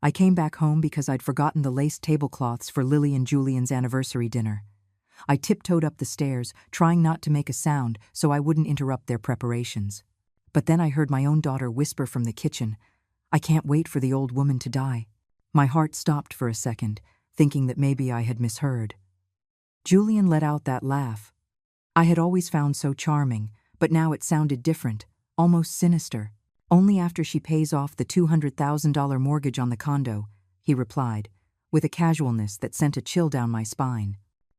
I came back home because I'd forgotten the lace tablecloths for Lily and Julian's anniversary dinner. I tiptoed up the stairs, trying not to make a sound so I wouldn't interrupt their preparations. But then I heard my own daughter whisper from the kitchen, "I can't wait for the old woman to die." My heart stopped for a second, thinking that maybe I had misheard. Julian let out that laugh. I had always found so charming, but now it sounded different, almost sinister. "Only after she pays off the $200,000 mortgage on the condo," he replied, with a casualness that sent a chill down my spine.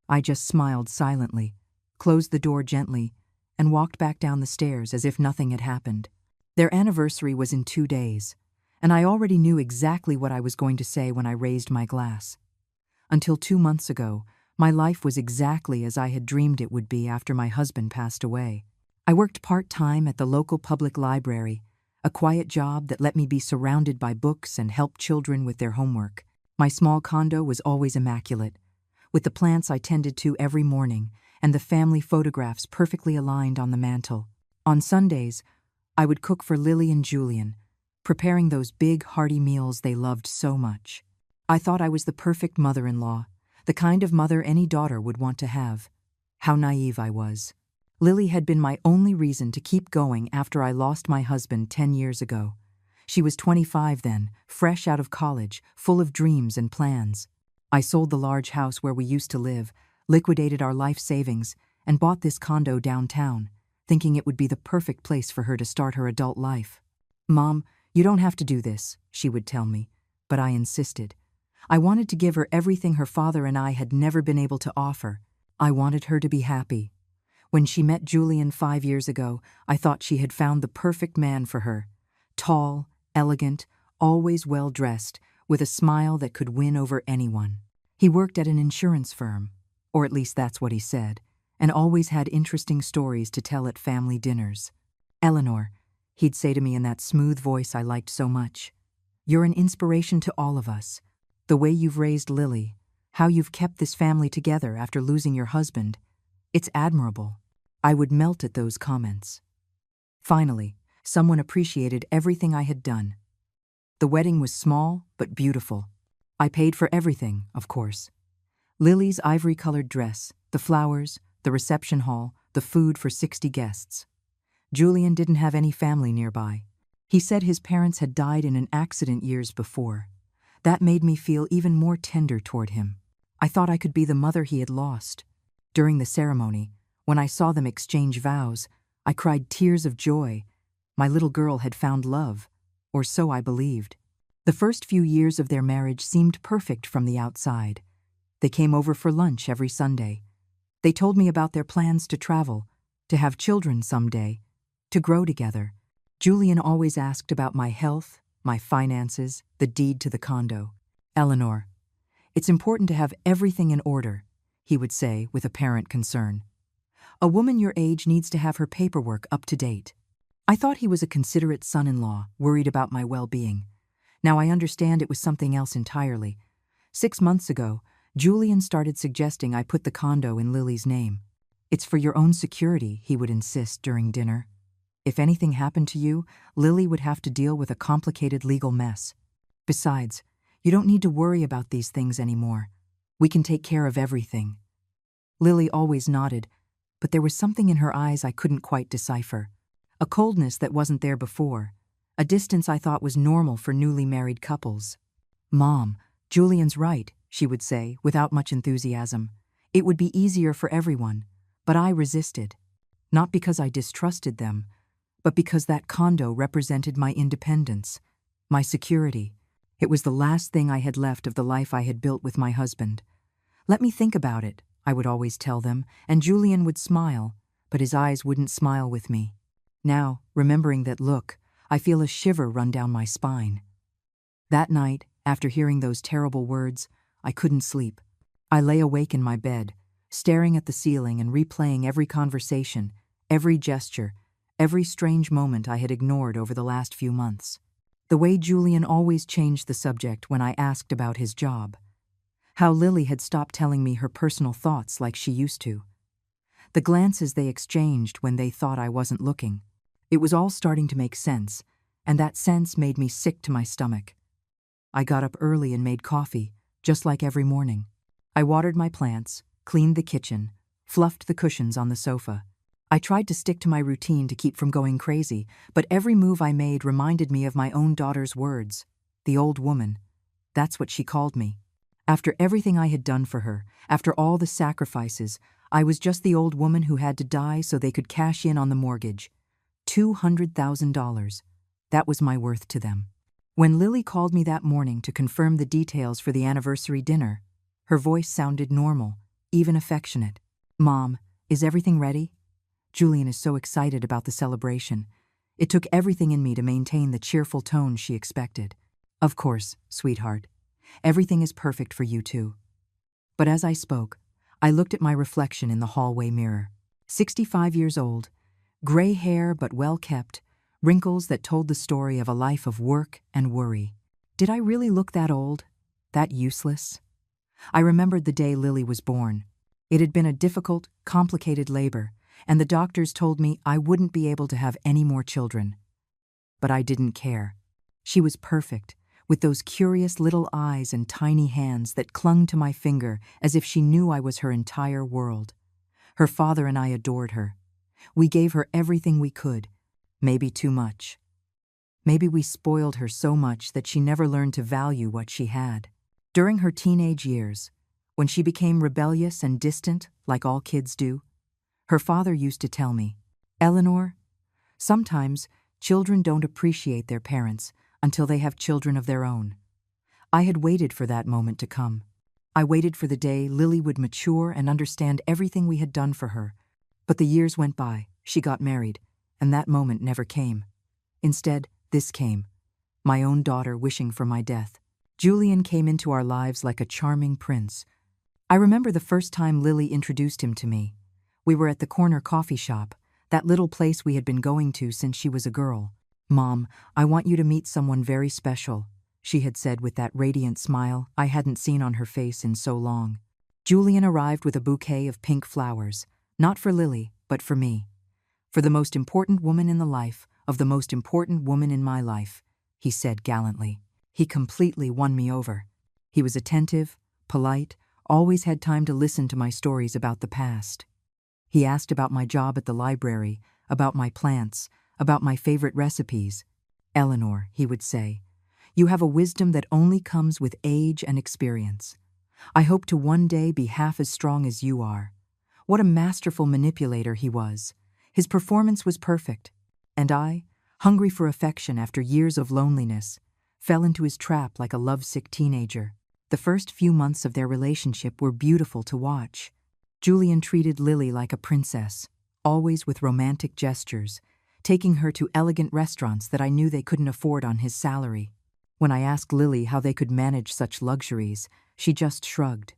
I just smiled silently, closed the door gently, and walked back down the stairs as if nothing had happened. Their anniversary was in 2 days, and I already knew exactly what I was going to say when I raised my glass. Until 2 months ago, my life was exactly as I had dreamed it would be after my husband passed away. I worked part-time at the local public library, a quiet job that let me be surrounded by books and help children with their homework. My small condo was always immaculate, with the plants I tended to every morning and the family photographs perfectly aligned on the mantel. On Sundays, I would cook for Lily and Julian, preparing those big, hearty meals they loved so much. I thought I was the perfect mother-in-law, the kind of mother any daughter would want to have. How naive I was. Lily had been my only reason to keep going after I lost my husband 10 years ago. She was 25 then, fresh out of college, full of dreams and plans. I sold the large house where we used to live, liquidated our life savings, and bought this condo downtown, thinking it would be the perfect place for her to start her adult life. "Mom, you don't have to do this," she would tell me, but I insisted. I wanted to give her everything her father and I had never been able to offer. I wanted her to be happy. When she met Julian 5 years ago, I thought she had found the perfect man for her. Tall, elegant, always well-dressed, with a smile that could win over anyone. He worked at an insurance firm, or at least that's what he said, and always had interesting stories to tell at family dinners. "Eleanor," he'd say to me in that smooth voice I liked so much, "you're an inspiration to all of us. The way you've raised Lily, how you've kept this family together after losing your husband, it's admirable." I would melt at those comments. Finally, someone appreciated everything I had done. The wedding was small but beautiful. I paid for everything, of course. Lily's ivory-colored dress, the flowers, the reception hall, the food for 60 guests. Julian didn't have any family nearby. He said his parents had died in an accident years before. That made me feel even more tender toward him. I thought I could be the mother he had lost. During the ceremony, when I saw them exchange vows, I cried tears of joy. My little girl had found love, or so I believed. The first few years of their marriage seemed perfect from the outside. They came over for lunch every Sunday. They told me about their plans to travel, to have children someday, to grow together. Julian always asked about my health, my finances, the deed to the condo. "Eleanor, it's important to have everything in order," he would say with apparent concern. "A woman your age needs to have her paperwork up to date." I thought he was a considerate son-in-law, worried about my well-being. Now I understand it was something else entirely. 6 months ago, Julian started suggesting I put the condo in Lily's name. "It's for your own security," he would insist during dinner. "If anything happened to you, Lily would have to deal with a complicated legal mess. Besides, you don't need to worry about these things anymore. We can take care of everything." Lily always nodded, but there was something in her eyes I couldn't quite decipher. A coldness that wasn't there before, a distance I thought was normal for newly married couples. "Mom, Julian's right," she would say, without much enthusiasm. "It would be easier for everyone," but I resisted. Not because I distrusted them, but because that condo represented my independence, my security. It was the last thing I had left of the life I had built with my husband. "Let me think about it," I would always tell them, and Julian would smile, but his eyes wouldn't smile with me. Now, remembering that look, I feel a shiver run down my spine. That night, after hearing those terrible words, I couldn't sleep. I lay awake in my bed, staring at the ceiling and replaying every conversation, every gesture, every strange moment I had ignored over the last few months. The way Julian always changed the subject when I asked about his job. How Lily had stopped telling me her personal thoughts like she used to. The glances they exchanged when they thought I wasn't looking. It was all starting to make sense, and that sense made me sick to my stomach. I got up early and made coffee, just like every morning. I watered my plants, cleaned the kitchen, fluffed the cushions on the sofa. I tried to stick to my routine to keep from going crazy, but every move I made reminded me of my own daughter's words. The old woman. That's what she called me. After everything I had done for her, after all the sacrifices, I was just the old woman who had to die so they could cash in on the mortgage. $200,000. That was my worth to them. When Lily called me that morning to confirm the details for the anniversary dinner, her voice sounded normal, even affectionate. "Mom, is everything ready?" Julian is so excited about the celebration. It took everything in me to maintain the cheerful tone she expected. "Of course, sweetheart. Everything is perfect for you too." But as I spoke, I looked at my reflection in the hallway mirror. 65 years old, gray hair but well kept, wrinkles that told the story of a life of work and worry. Did I really look that old? That useless? I remembered the day Lily was born. It had been a difficult, complicated labor, and the doctors told me I wouldn't be able to have any more children. But I didn't care. She was perfect, with those curious little eyes and tiny hands that clung to my finger as if she knew I was her entire world. Her father and I adored her. We gave her everything we could, maybe too much. Maybe we spoiled her so much that she never learned to value what she had. During her teenage years, when she became rebellious and distant, like all kids do, her father used to tell me, "Eleanor, sometimes children don't appreciate their parents until they have children of their own." I had waited for that moment to come. I waited for the day Lily would mature and understand everything we had done for her. But the years went by, she got married, and that moment never came. Instead, this came, my own daughter wishing for my death. Julian came into our lives like a charming prince. I remember the first time Lily introduced him to me. We were at the corner coffee shop, that little place we had been going to since she was a girl. "Mom, I want you to meet someone very special," she had said with that radiant smile I hadn't seen on her face in so long. Julian arrived with a bouquet of pink flowers, not for Lily, but for me. "For the most important woman in the life of the most important woman in my life," he said gallantly. He completely won me over. He was attentive, polite, always had time to listen to my stories about the past. He asked about my job at the library, about my plants, about my favorite recipes. "Eleanor," he would say, "you have a wisdom that only comes with age and experience. I hope to one day be half as strong as you are." What a masterful manipulator he was. His performance was perfect. And I, hungry for affection after years of loneliness, fell into his trap like a lovesick teenager. The first few months of their relationship were beautiful to watch. Julian treated Lily like a princess, always with romantic gestures, taking her to elegant restaurants that I knew they couldn't afford on his salary. When I asked Lily how they could manage such luxuries, she just shrugged.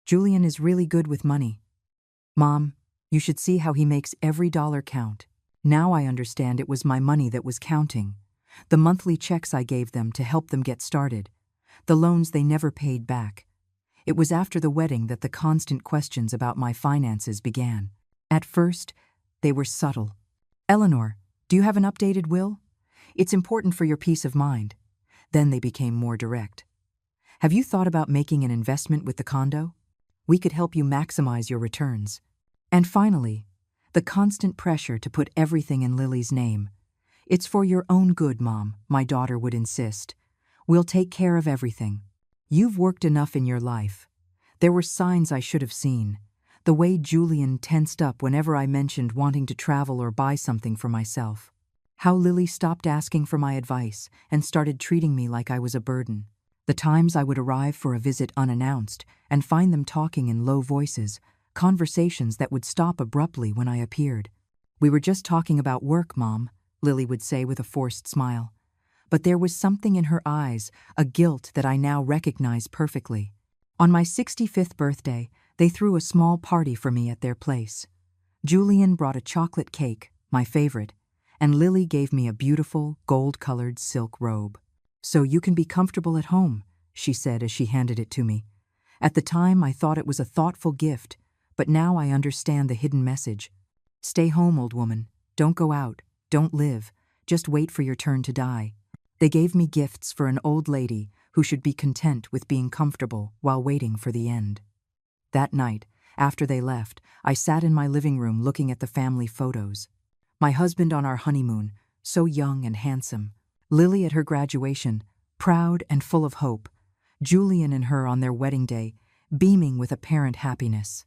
"Julian is really good with money. Mom, you should see how he makes every dollar count." Now I understand it was my money that was counting. The monthly checks I gave them to help them get started. The loans they never paid back. It was after the wedding that the constant questions about my finances began. At first, they were subtle. "Eleanor, do you have an updated will? It's important for your peace of mind." Then they became more direct. "Have you thought about making an investment with the condo? We could help you maximize your returns." And finally, the constant pressure to put everything in Lily's name. "It's for your own good, Mom," my daughter would insist. "We'll take care of everything. You've worked enough in your life." There were signs I should have seen. The way Julian tensed up whenever I mentioned wanting to travel or buy something for myself. How Lily stopped asking for my advice and started treating me like I was a burden. The times I would arrive for a visit unannounced and find them talking in low voices, conversations that would stop abruptly when I appeared. "We were just talking about work, Mom," Lily would say with a forced smile. But there was something in her eyes, a guilt that I now recognize perfectly. On my 65th birthday, they threw a small party for me at their place. Julian brought a chocolate cake, my favorite, and Lily gave me a beautiful, gold-colored silk robe. "So you can be comfortable at home," she said as she handed it to me. At the time, I thought it was a thoughtful gift, but now I understand the hidden message. "Stay home, old woman. Don't go out. Don't live. Just wait for your turn to die." They gave me gifts for an old lady who should be content with being comfortable while waiting for the end. That night, after they left, I sat in my living room looking at the family photos. My husband on our honeymoon, so young and handsome. Lily at her graduation, proud and full of hope. Julian and her on their wedding day, beaming with apparent happiness.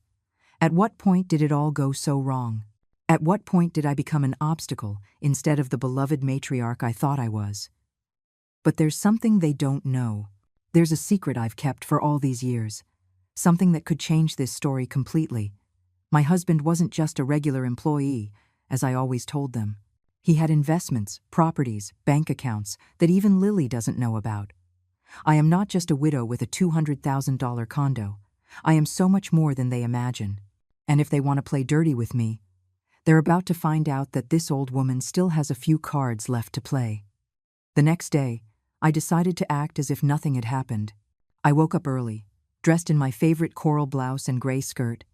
At what point did it all go so wrong? At what point did I become an obstacle instead of the beloved matriarch I thought I was? But there's something they don't know. There's a secret I've kept for all these years. Something that could change this story completely. My husband wasn't just a regular employee, as I always told them. He had investments, properties, bank accounts that even Lily doesn't know about. I am not just a widow with a $200,000 condo. I am so much more than they imagine. And if they want to play dirty with me, they're about to find out that this old woman still has a few cards left to play. The next day, I decided to act as if nothing had happened. I woke up early, dressed in my favorite coral blouse and gray skirt,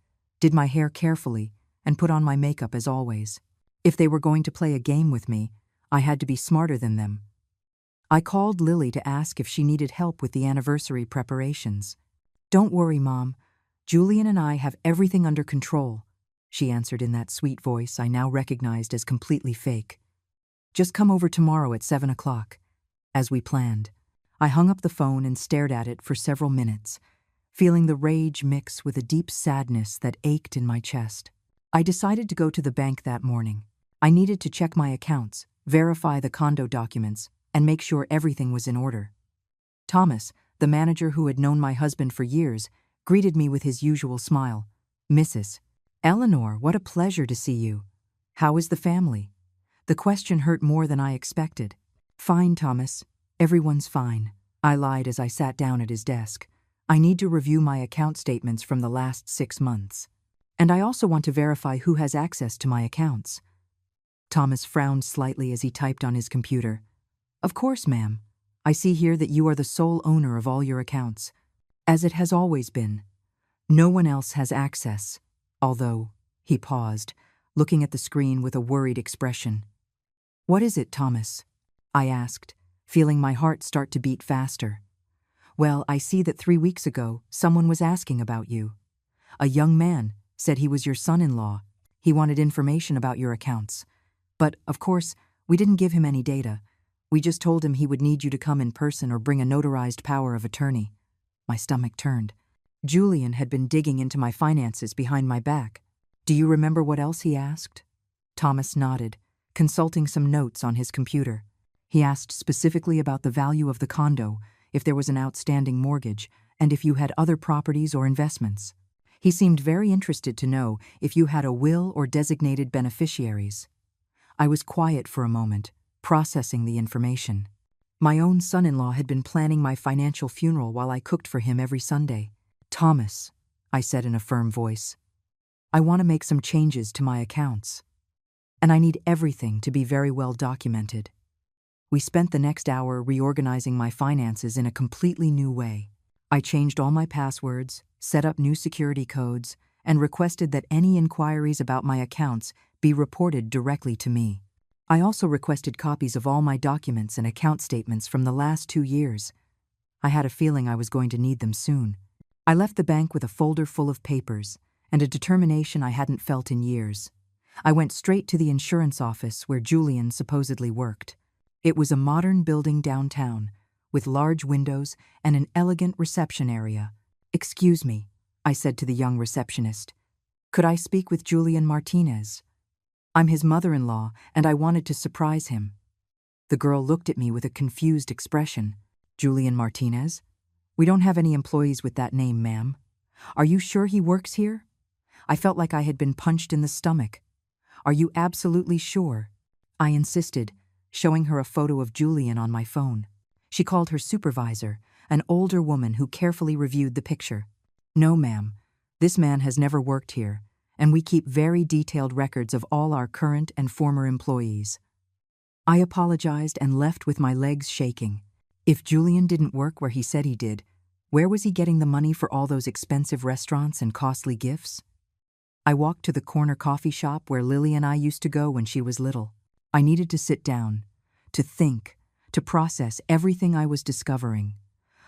did my hair carefully, and put on my makeup as always. If they were going to play a game with me, I had to be smarter than them. I called Lily to ask if she needed help with the anniversary preparations. "Don't worry, Mom. Julian and I have everything under control," she answered in that sweet voice I now recognized as completely fake. "Just come over tomorrow at 7 o'clock. As we planned. I hung up the phone and stared at it for several minutes, feeling the rage mix with a deep sadness that ached in my chest. I decided to go to the bank that morning. I needed to check my accounts, verify the condo documents, and make sure everything was in order. Thomas, the manager who had known my husband for years, greeted me with his usual smile. "Mrs. Eleanor, what a pleasure to see you. How is the family?" The question hurt more than I expected. "Fine, Thomas. Everyone's fine," I lied as I sat down at his desk. "I need to review my account statements from the last 6 months. And I also want to verify who has access to my accounts." Thomas frowned slightly as he typed on his computer. "Of course, ma'am. I see here that you are the sole owner of all your accounts, as it has always been. No one else has access, although," he paused, looking at the screen with a worried expression. "What is it, Thomas?" I asked, feeling my heart start to beat faster. "Well, I see that 3 weeks ago, someone was asking about you. A young man said he was your son-in-law. He wanted information about your accounts. But, of course, we didn't give him any data. We just told him he would need you to come in person or bring a notarized power of attorney." My stomach turned. Julian had been digging into my finances behind my back. "Do you remember what else he asked?" Thomas nodded, consulting some notes on his computer. He asked specifically about the value of the condo, if there was an outstanding mortgage, and if you had other properties or investments. He seemed very interested to know if you had a will or designated beneficiaries. I was quiet for a moment, processing the information. My own son-in-law had been planning my financial funeral while I cooked for him every Sunday. "Thomas," I said in a firm voice, "I want to make some changes to my accounts. And I need everything to be very well documented." We spent the next hour reorganizing my finances in a completely new way. I changed all my passwords, set up new security codes, and requested that any inquiries about my accounts be reported directly to me. I also requested copies of all my documents and account statements from the last 2 years. I had a feeling I was going to need them soon. I left the bank with a folder full of papers and a determination I hadn't felt in years. I went straight to the insurance office where Julian supposedly worked. It was a modern building downtown, with large windows and an elegant reception area. "Excuse me," I said to the young receptionist. "Could I speak with Julian Martinez? I'm his mother-in-law, and I wanted to surprise him." The girl looked at me with a confused expression. "Julian Martinez? We don't have any employees with that name, ma'am. Are you sure he works here?" I felt like I had been punched in the stomach. "Are you absolutely sure?" I insisted, showing her a photo of Julian on my phone. She called her supervisor, an older woman who carefully reviewed the picture. "No, ma'am. This man has never worked here, and we keep very detailed records of all our current and former employees." I apologized and left with my legs shaking. If Julian didn't work where he said he did, where was he getting the money for all those expensive restaurants and costly gifts? I walked to the corner coffee shop where Lily and I used to go when she was little. I needed to sit down, to think, to process everything I was discovering.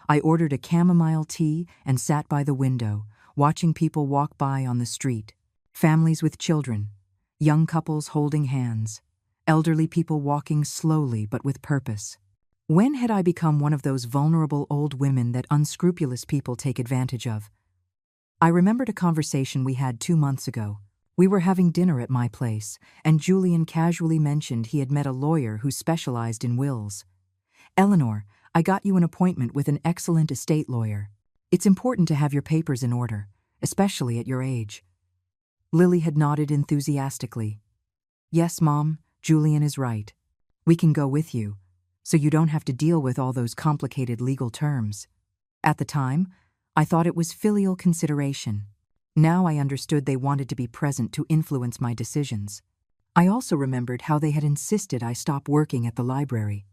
I ordered a chamomile tea and sat by the window, watching people walk by on the street. Families with children, young couples holding hands, elderly people walking slowly but with purpose. When had I become one of those vulnerable old women that unscrupulous people take advantage of? I remembered a conversation we had 2 months ago. We were having dinner at my place, and Julian casually mentioned he had met a lawyer who specialized in wills. "Eleanor, I got you an appointment with an excellent estate lawyer. It's important to have your papers in order, especially at your age." Lily had nodded enthusiastically. "Yes, Mom, Julian is right. We can go with you, so you don't have to deal with all those complicated legal terms." At the time, I thought it was filial consideration. Now I understood they wanted to be present to influence my decisions. I also remembered how they had insisted I stop working at the library.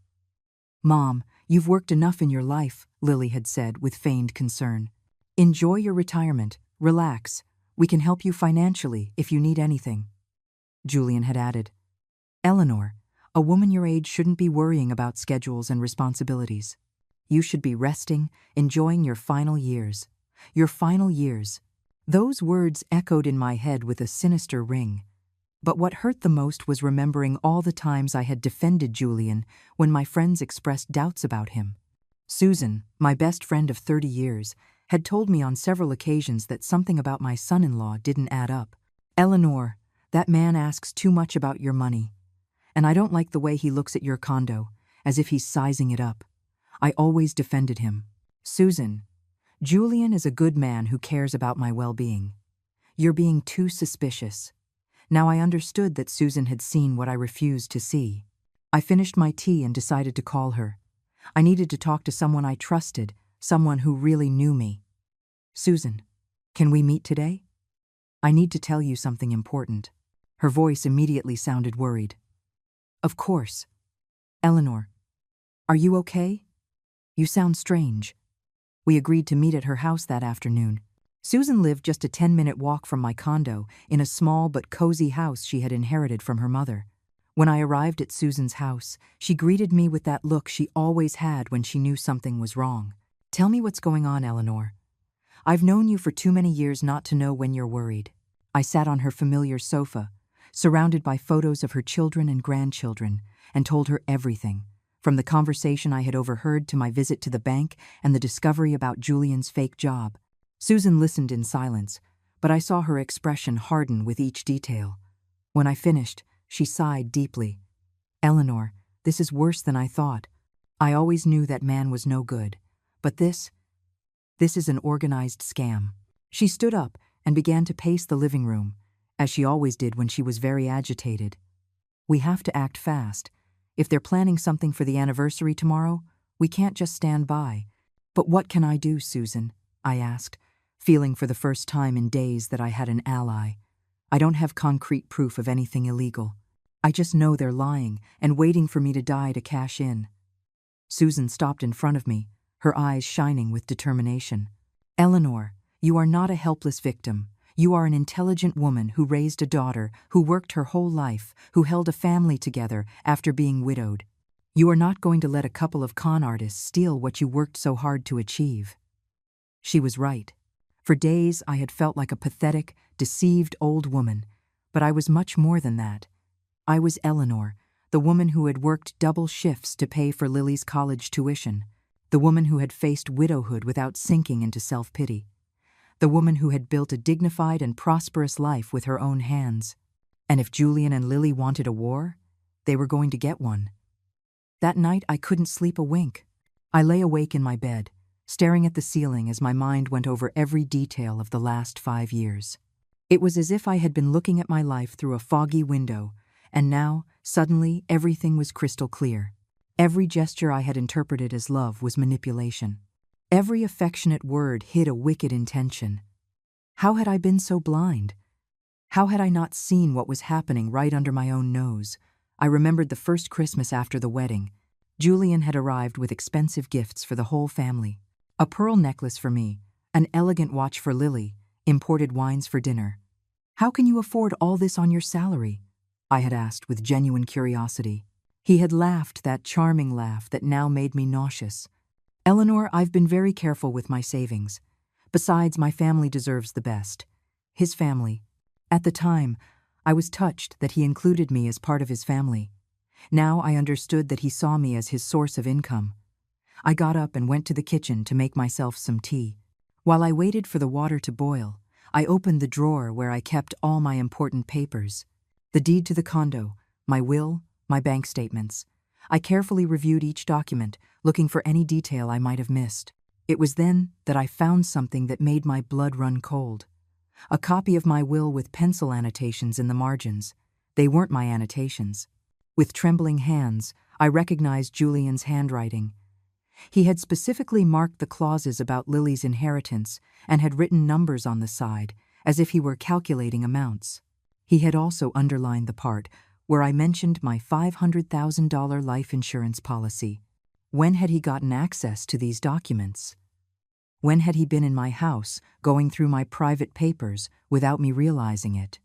"Mom, you've worked enough in your life," Lily had said with feigned concern. "Enjoy your retirement, relax. We can help you financially if you need anything." Julian had added, "Eleanor, a woman your age shouldn't be worrying about schedules and responsibilities. You should be resting, enjoying your final years. Your final years." Those words echoed in my head with a sinister ring. But what hurt the most was remembering all the times I had defended Julian when my friends expressed doubts about him. Susan, my best friend of 30 years, had told me on several occasions that something about my son-in-law didn't add up. "Eleanor, that man asks too much about your money. And I don't like the way he looks at your condo, as if he's sizing it up." I always defended him. "Susan, Julian is a good man who cares about my well-being. You're being too suspicious." Now I understood that Susan had seen what I refused to see. I finished my tea and decided to call her. I needed to talk to someone I trusted, someone who really knew me. "Susan, can we meet today? I need to tell you something important." Her voice immediately sounded worried. "Of course. Eleanor, are you okay? You sound strange." We agreed to meet at her house that afternoon. Susan lived just a 10-minute walk from my condo in a small but cozy house she had inherited from her mother. When I arrived at Susan's house, she greeted me with that look she always had when she knew something was wrong. "Tell me what's going on, Eleanor. I've known you for too many years not to know when you're worried." I sat on her familiar sofa, surrounded by photos of her children and grandchildren, and told her everything, from the conversation I had overheard to my visit to the bank and the discovery about Julian's fake job. Susan listened in silence, but I saw her expression harden with each detail. When I finished, she sighed deeply. "Eleanor, this is worse than I thought. I always knew that man was no good, but this is an organized scam." She stood up and began to pace the living room, as she always did when she was very agitated. "We have to act fast. If they're planning something for the anniversary tomorrow, we can't just stand by." "But what can I do, Susan?" I asked, feeling for the first time in days that I had an ally. "I don't have concrete proof of anything illegal. I just know they're lying and waiting for me to die to cash in." Susan stopped in front of me, her eyes shining with determination. "Eleanor, you are not a helpless victim. You are an intelligent woman who raised a daughter, who worked her whole life, who held a family together after being widowed. You are not going to let a couple of con artists steal what you worked so hard to achieve." She was right. For days I had felt like a pathetic, deceived old woman, but I was much more than that. I was Eleanor, the woman who had worked double shifts to pay for Lily's college tuition, the woman who had faced widowhood without sinking into self-pity, the woman who had built a dignified and prosperous life with her own hands. And if Julian and Lily wanted a war, they were going to get one. That night I couldn't sleep a wink. I lay awake in my bed, staring at the ceiling as my mind went over every detail of the last 5 years. It was as if I had been looking at my life through a foggy window, and now, suddenly, everything was crystal clear. Every gesture I had interpreted as love was manipulation. Every affectionate word hid a wicked intention. How had I been so blind? How had I not seen what was happening right under my own nose? I remembered the first Christmas after the wedding. Julian had arrived with expensive gifts for the whole family. A pearl necklace for me, an elegant watch for Lily, imported wines for dinner. "How can you afford all this on your salary?" I had asked with genuine curiosity. He had laughed that charming laugh that now made me nauseous. Eleanor, I've been very careful with my savings. Besides, my family deserves the best. His family. At the time, I was touched that he included me as part of his family. Now I understood that he saw me as his source of income. I got up and went to the kitchen to make myself some tea. While I waited for the water to boil, I opened the drawer where I kept all my important papers. The deed to the condo, my will, my bank statements. I carefully reviewed each document, looking for any detail I might have missed. It was then that I found something that made my blood run cold. A copy of my will with pencil annotations in the margins. They weren't my annotations. With trembling hands, I recognized Julian's handwriting. He had specifically marked the clauses about Lily's inheritance and had written numbers on the side, as if he were calculating amounts. He had also underlined the part where I mentioned my $500,000 life insurance policy. When had he gotten access to these documents? When had he been in my house, going through my private papers without me realizing it?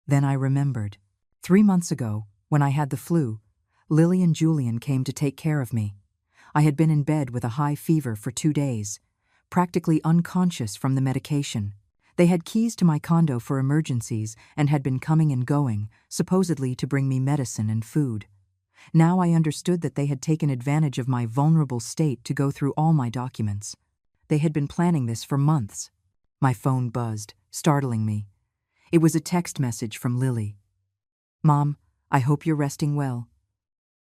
Then I remembered. 3 months ago, when I had the flu, Lily and Julian came to take care of me. I had been in bed with a high fever for 2 days, practically unconscious from the medication. They had keys to my condo for emergencies and had been coming and going, supposedly to bring me medicine and food. Now I understood that they had taken advantage of my vulnerable state to go through all my documents. They had been planning this for months. My phone buzzed, startling me. It was a text message from Lily. "Mom, I hope you're resting well.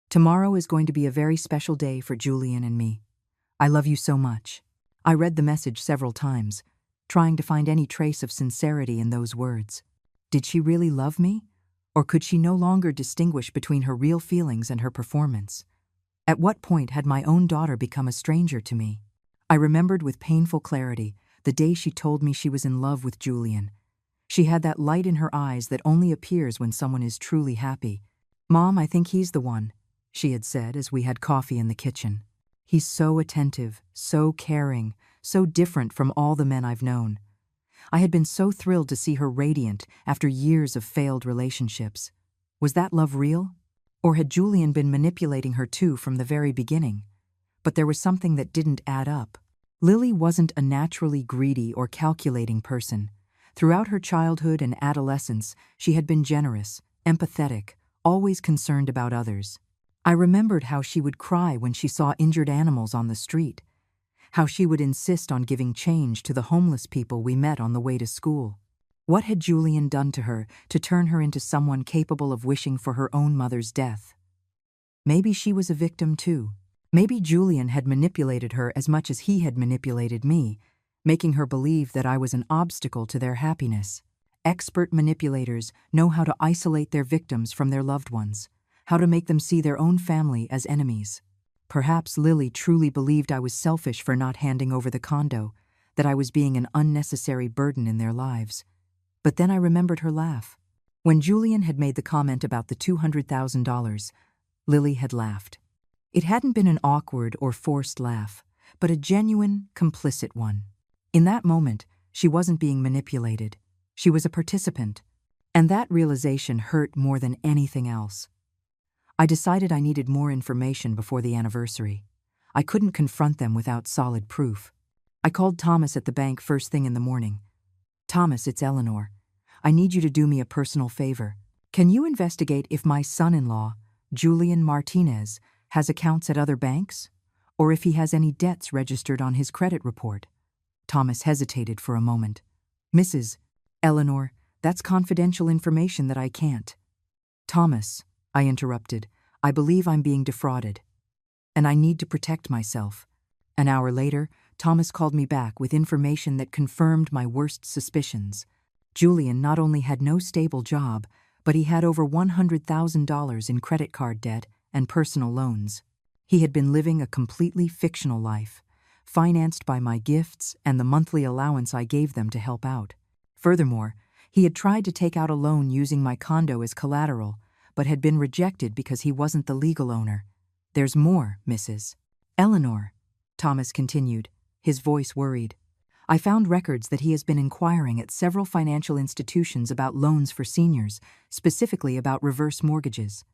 Tomorrow is going to be a very special day for Julian and me. I love you so much." I read the message several times, trying to find any trace of sincerity in those words. Did she really love me? Or could she no longer distinguish between her real feelings and her performance? At what point had my own daughter become a stranger to me? I remembered with painful clarity the day she told me she was in love with Julian. She had that light in her eyes that only appears when someone is truly happy. "Mom, I think he's the one," she had said as we had coffee in the kitchen. "He's so attentive, so caring, so different from all the men I've known." I had been so thrilled to see her radiant after years of failed relationships. Was that love real? Or had Julian been manipulating her too from the very beginning? But there was something that didn't add up. Lily wasn't a naturally greedy or calculating person. Throughout her childhood and adolescence, she had been generous, empathetic, always concerned about others. I remembered how she would cry when she saw injured animals on the street, how she would insist on giving change to the homeless people we met on the way to school. What had Julian done to her to turn her into someone capable of wishing for her own mother's death? Maybe she was a victim too. Maybe Julian had manipulated her as much as he had manipulated me, making her believe that I was an obstacle to their happiness. Expert manipulators know how to isolate their victims from their loved ones, how to make them see their own family as enemies. Perhaps Lily truly believed I was selfish for not handing over the condo, that I was being an unnecessary burden in their lives. But then I remembered her laugh. When Julian had made the comment about the $200,000, Lily had laughed. It hadn't been an awkward or forced laugh, but a genuine, complicit one. In that moment, she wasn't being manipulated. She was a participant. And that realization hurt more than anything else. I decided I needed more information before the anniversary. I couldn't confront them without solid proof. I called Thomas at the bank first thing in the morning. "Thomas, it's Eleanor. I need you to do me a personal favor. Can you investigate if my son-in-law, Julian Martinez, has accounts at other banks? Or if he has any debts registered on his credit report?" Thomas hesitated for a moment. "Mrs. Eleanor, that's confidential information that I can't." "Thomas," I interrupted, "I believe I'm being defrauded. And I need to protect myself." An hour later, Thomas called me back with information that confirmed my worst suspicions. Julian not only had no stable job, but he had over $100,000 in credit card debt and personal loans. He had been living a completely fictional life, financed by my gifts and the monthly allowance I gave them to help out. Furthermore, he had tried to take out a loan using my condo as collateral, but had been rejected because he wasn't the legal owner. "There's more, Mrs. Eleanor," Thomas continued, his voice worried. "I found records that he has been inquiring at several financial institutions about loans for seniors, specifically about reverse mortgages.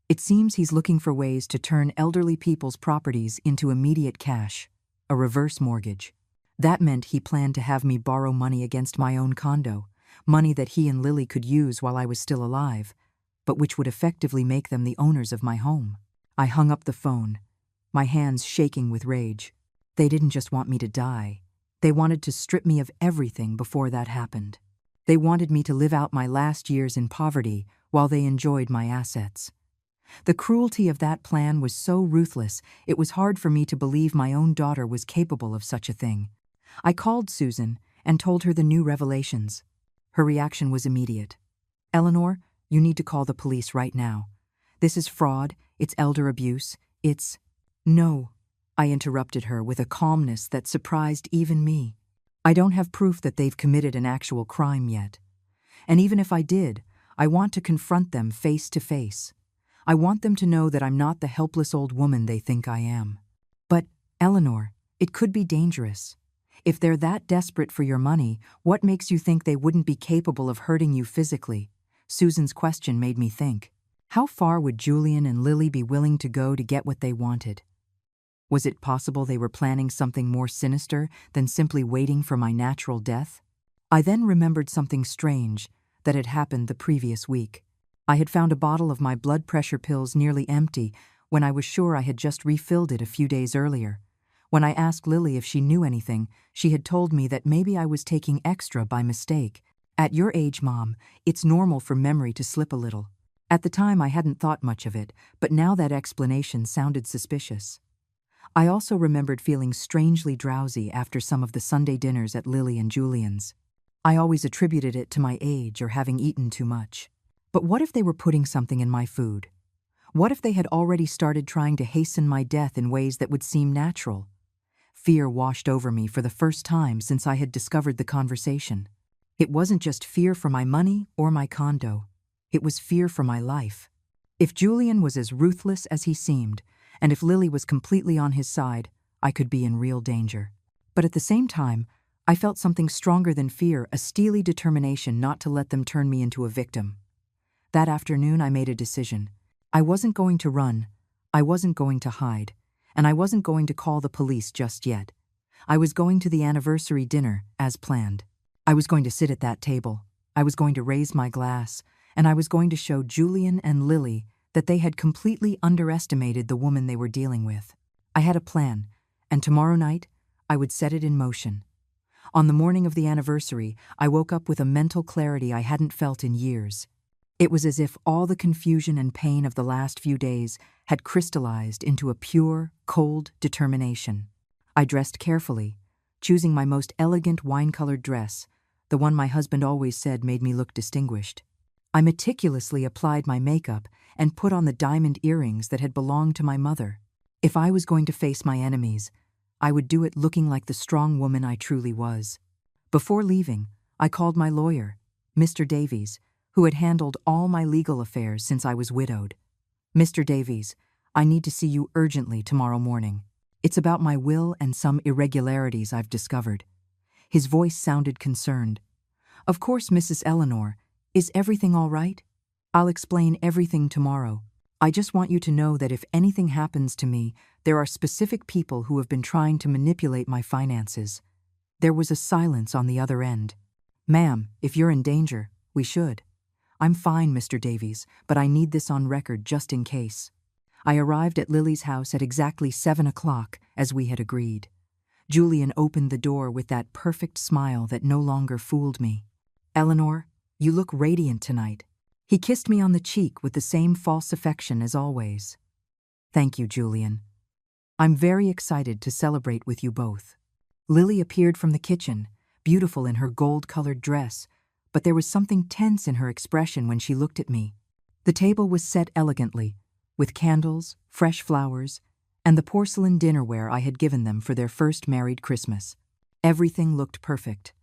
It seems he's looking for ways to turn elderly people's properties into immediate cash." a reverse mortgage. That meant he planned to have me borrow money against my own condo, money that he and Lily could use while I was still alive, but which would effectively make them the owners of my home. I hung up the phone, my hands shaking with rage. They didn't just want me to die. They wanted to strip me of everything before that happened. They wanted me to live out my last years in poverty while they enjoyed my assets. The cruelty of that plan was so ruthless, it was hard for me to believe my own daughter was capable of such a thing. I called Susan and told her the new revelations. Her reaction was immediate. "Eleanor, you need to call the police right now. This is fraud, it's elder abuse, it's—" "No," I interrupted her with a calmness that surprised even me. "I don't have proof that they've committed an actual crime yet. And even if I did, I want to confront them face to face. I want them to know that I'm not the helpless old woman they think I am." "But, Eleanor, it could be dangerous. If they're that desperate for your money, what makes you think they wouldn't be capable of hurting you physically?" Susan's question made me think. How far would Julian and Lily be willing to go to get what they wanted? Was it possible they were planning something more sinister than simply waiting for my natural death? I then remembered something strange that had happened the previous week. I had found a bottle of my blood pressure pills nearly empty when I was sure I had just refilled it a few days earlier. When I asked Lily if she knew anything, she had told me that maybe I was taking extra by mistake. "At your age, Mom, it's normal for memory to slip a little." At the time I hadn't thought much of it, but now that explanation sounded suspicious. I also remembered feeling strangely drowsy after some of the Sunday dinners at Lily and Julian's. I always attributed it to my age or having eaten too much. But what if they were putting something in my food? What if they had already started trying to hasten my death in ways that would seem natural? Fear washed over me for the first time since I had discovered the conversation. It wasn't just fear for my money or my condo. It was fear for my life. If Julian was as ruthless as he seemed, and if Lily was completely on his side, I could be in real danger. But at the same time, I felt something stronger than fear, a steely determination not to let them turn me into a victim. That afternoon I made a decision. I wasn't going to run, I wasn't going to hide, and I wasn't going to call the police just yet. I was going to the anniversary dinner, as planned. I was going to sit at that table, I was going to raise my glass, and I was going to show Julian and Lily that they had completely underestimated the woman they were dealing with. I had a plan, and tomorrow night, I would set it in motion. On the morning of the anniversary, I woke up with a mental clarity I hadn't felt in years. It was as if all the confusion and pain of the last few days had crystallized into a pure, cold determination. I dressed carefully, choosing my most elegant wine-colored dress, the one my husband always said made me look distinguished. I meticulously applied my makeup and put on the diamond earrings that had belonged to my mother. If I was going to face my enemies, I would do it looking like the strong woman I truly was. Before leaving, I called my lawyer, Mr. Davies, who had handled all my legal affairs since I was widowed. "Mr. Davies, I need to see you urgently tomorrow morning. It's about my will and some irregularities I've discovered." His voice sounded concerned. "Of course, Mrs. Eleanor. Is everything all right? I'll explain everything tomorrow. I just want you to know that if anything happens to me, there are specific people who have been trying to manipulate my finances." There was a silence on the other end. "Ma'am, if you're in danger, we should." "I'm fine, Mr. Davies, but I need this on record just in case." I arrived at Lily's house at exactly 7 o'clock, as we had agreed. Julian opened the door with that perfect smile that no longer fooled me. "Eleanor, you look radiant tonight." He kissed me on the cheek with the same false affection as always. "Thank you, Julian. I'm very excited to celebrate with you both." Lily appeared from the kitchen, beautiful in her gold-colored dress, but there was something tense in her expression when she looked at me. The table was set elegantly, with candles, fresh flowers, and the porcelain dinnerware I had given them for their first married Christmas. Everything looked perfect,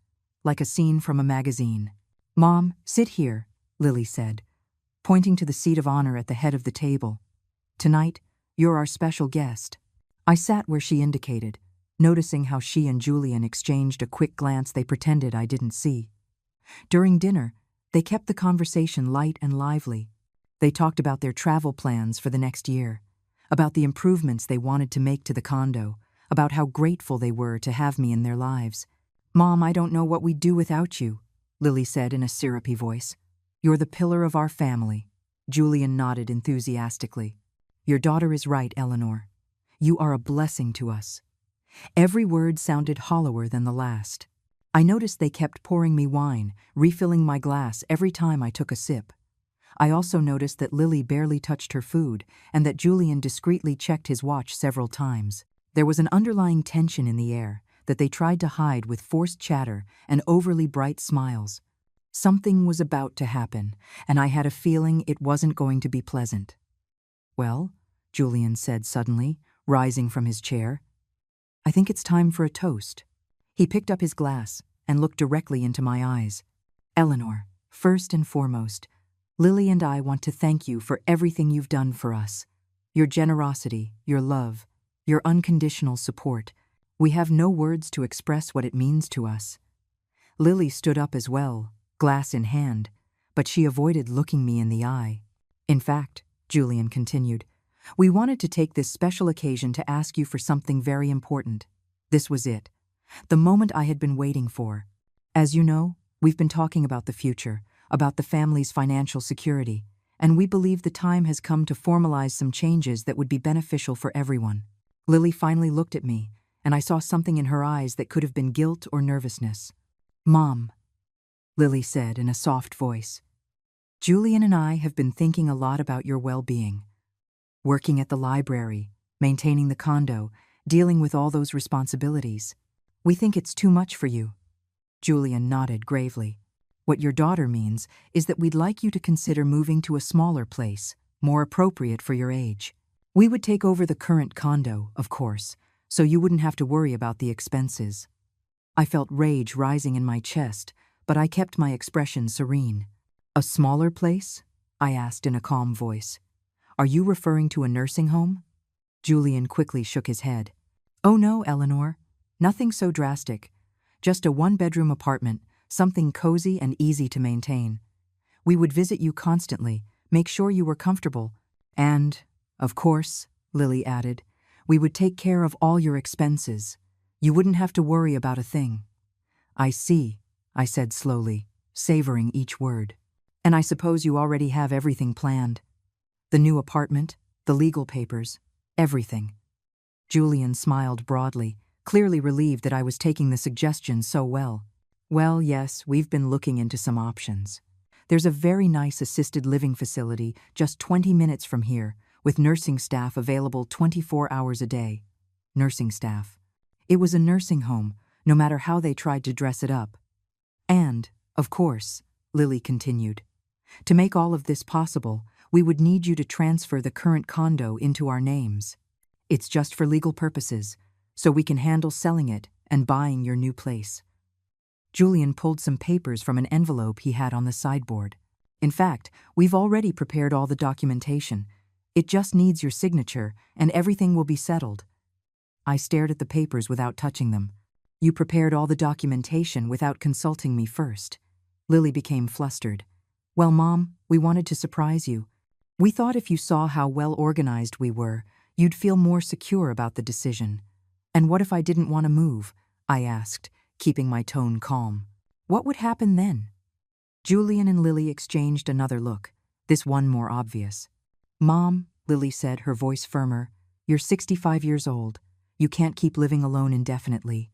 like a scene from a magazine. "Mom, sit here," Lily said, pointing to the seat of honor at the head of the table. "Tonight, you're our special guest." I sat where she indicated, noticing how she and Julian exchanged a quick glance they pretended I didn't see. During dinner, they kept the conversation light and lively. They talked about their travel plans for the next year, about the improvements they wanted to make to the condo, about how grateful they were to have me in their lives. "Mom, I don't know what we'd do without you," Lily said in a syrupy voice. "You're the pillar of our family." Julian nodded enthusiastically. "Your daughter is right, Eleanor. You are a blessing to us." Every word sounded hollower than the last. I noticed they kept pouring me wine, refilling my glass every time I took a sip. I also noticed that Lily barely touched her food and that Julian discreetly checked his watch several times. There was an underlying tension in the air that they tried to hide with forced chatter and overly bright smiles. Something was about to happen, and I had a feeling it wasn't going to be pleasant. "Well," Julian said suddenly, rising from his chair, "I think it's time for a toast." He picked up his glass and looked directly into my eyes. "Eleanor, first and foremost, Lily and I want to thank you for everything you've done for us. Your generosity, your love, your unconditional support. We have no words to express what it means to us." Lily stood up as well, glass in hand, but she avoided looking me in the eye. "In fact," Julian continued, "we wanted to take this special occasion to ask you for something very important." This was it, the moment I had been waiting for. "As you know, we've been talking about the future, about the family's financial security, and we believe the time has come to formalize some changes that would be beneficial for everyone." Lily finally looked at me, and I saw something in her eyes that could have been guilt or nervousness. "Mom," Lily said in a soft voice, "Julian and I have been thinking a lot about your well-being. Working at the library, maintaining the condo, dealing with all those responsibilities. We think it's too much for you." Julian nodded gravely. "What your daughter means is that we'd like you to consider moving to a smaller place, more appropriate for your age. We would take over the current condo, of course, so you wouldn't have to worry about the expenses." I felt rage rising in my chest, but I kept my expression serene. "A smaller place?" I asked in a calm voice. "Are you referring to a nursing home?" Julian quickly shook his head. "Oh no, Eleanor. Nothing so drastic. Just a one-bedroom apartment, something cozy and easy to maintain. We would visit you constantly, make sure you were comfortable, and, of course," Lily added, "we would take care of all your expenses. You wouldn't have to worry about a thing." "I see," I said slowly, savoring each word. "And I suppose you already have everything planned. The new apartment, the legal papers, everything." Julian smiled broadly, clearly relieved that I was taking the suggestion so well. "Well, yes, we've been looking into some options. There's a very nice assisted living facility just 20 minutes from here, with nursing staff available 24 hours a day." Nursing staff. It was a nursing home, no matter how they tried to dress it up. "And, of course," Lily continued, "to make all of this possible, we would need you to transfer the current condo into our names. It's just for legal purposes, so we can handle selling it and buying your new place." Julian pulled some papers from an envelope he had on the sideboard. "In fact, we've already prepared all the documentation. It just needs your signature, and everything will be settled." I stared at the papers without touching them. "You prepared all the documentation without consulting me first." Lily became flustered. "Well, Mom, we wanted to surprise you. We thought if you saw how well organized we were, you'd feel more secure about the decision." "And what if I didn't want to move?" I asked, keeping my tone calm. "What would happen then?" Julian and Lily exchanged another look, this one more obvious. "Mom," Lily said, her voice firmer, "you're 65 years old. You can't keep living alone indefinitely.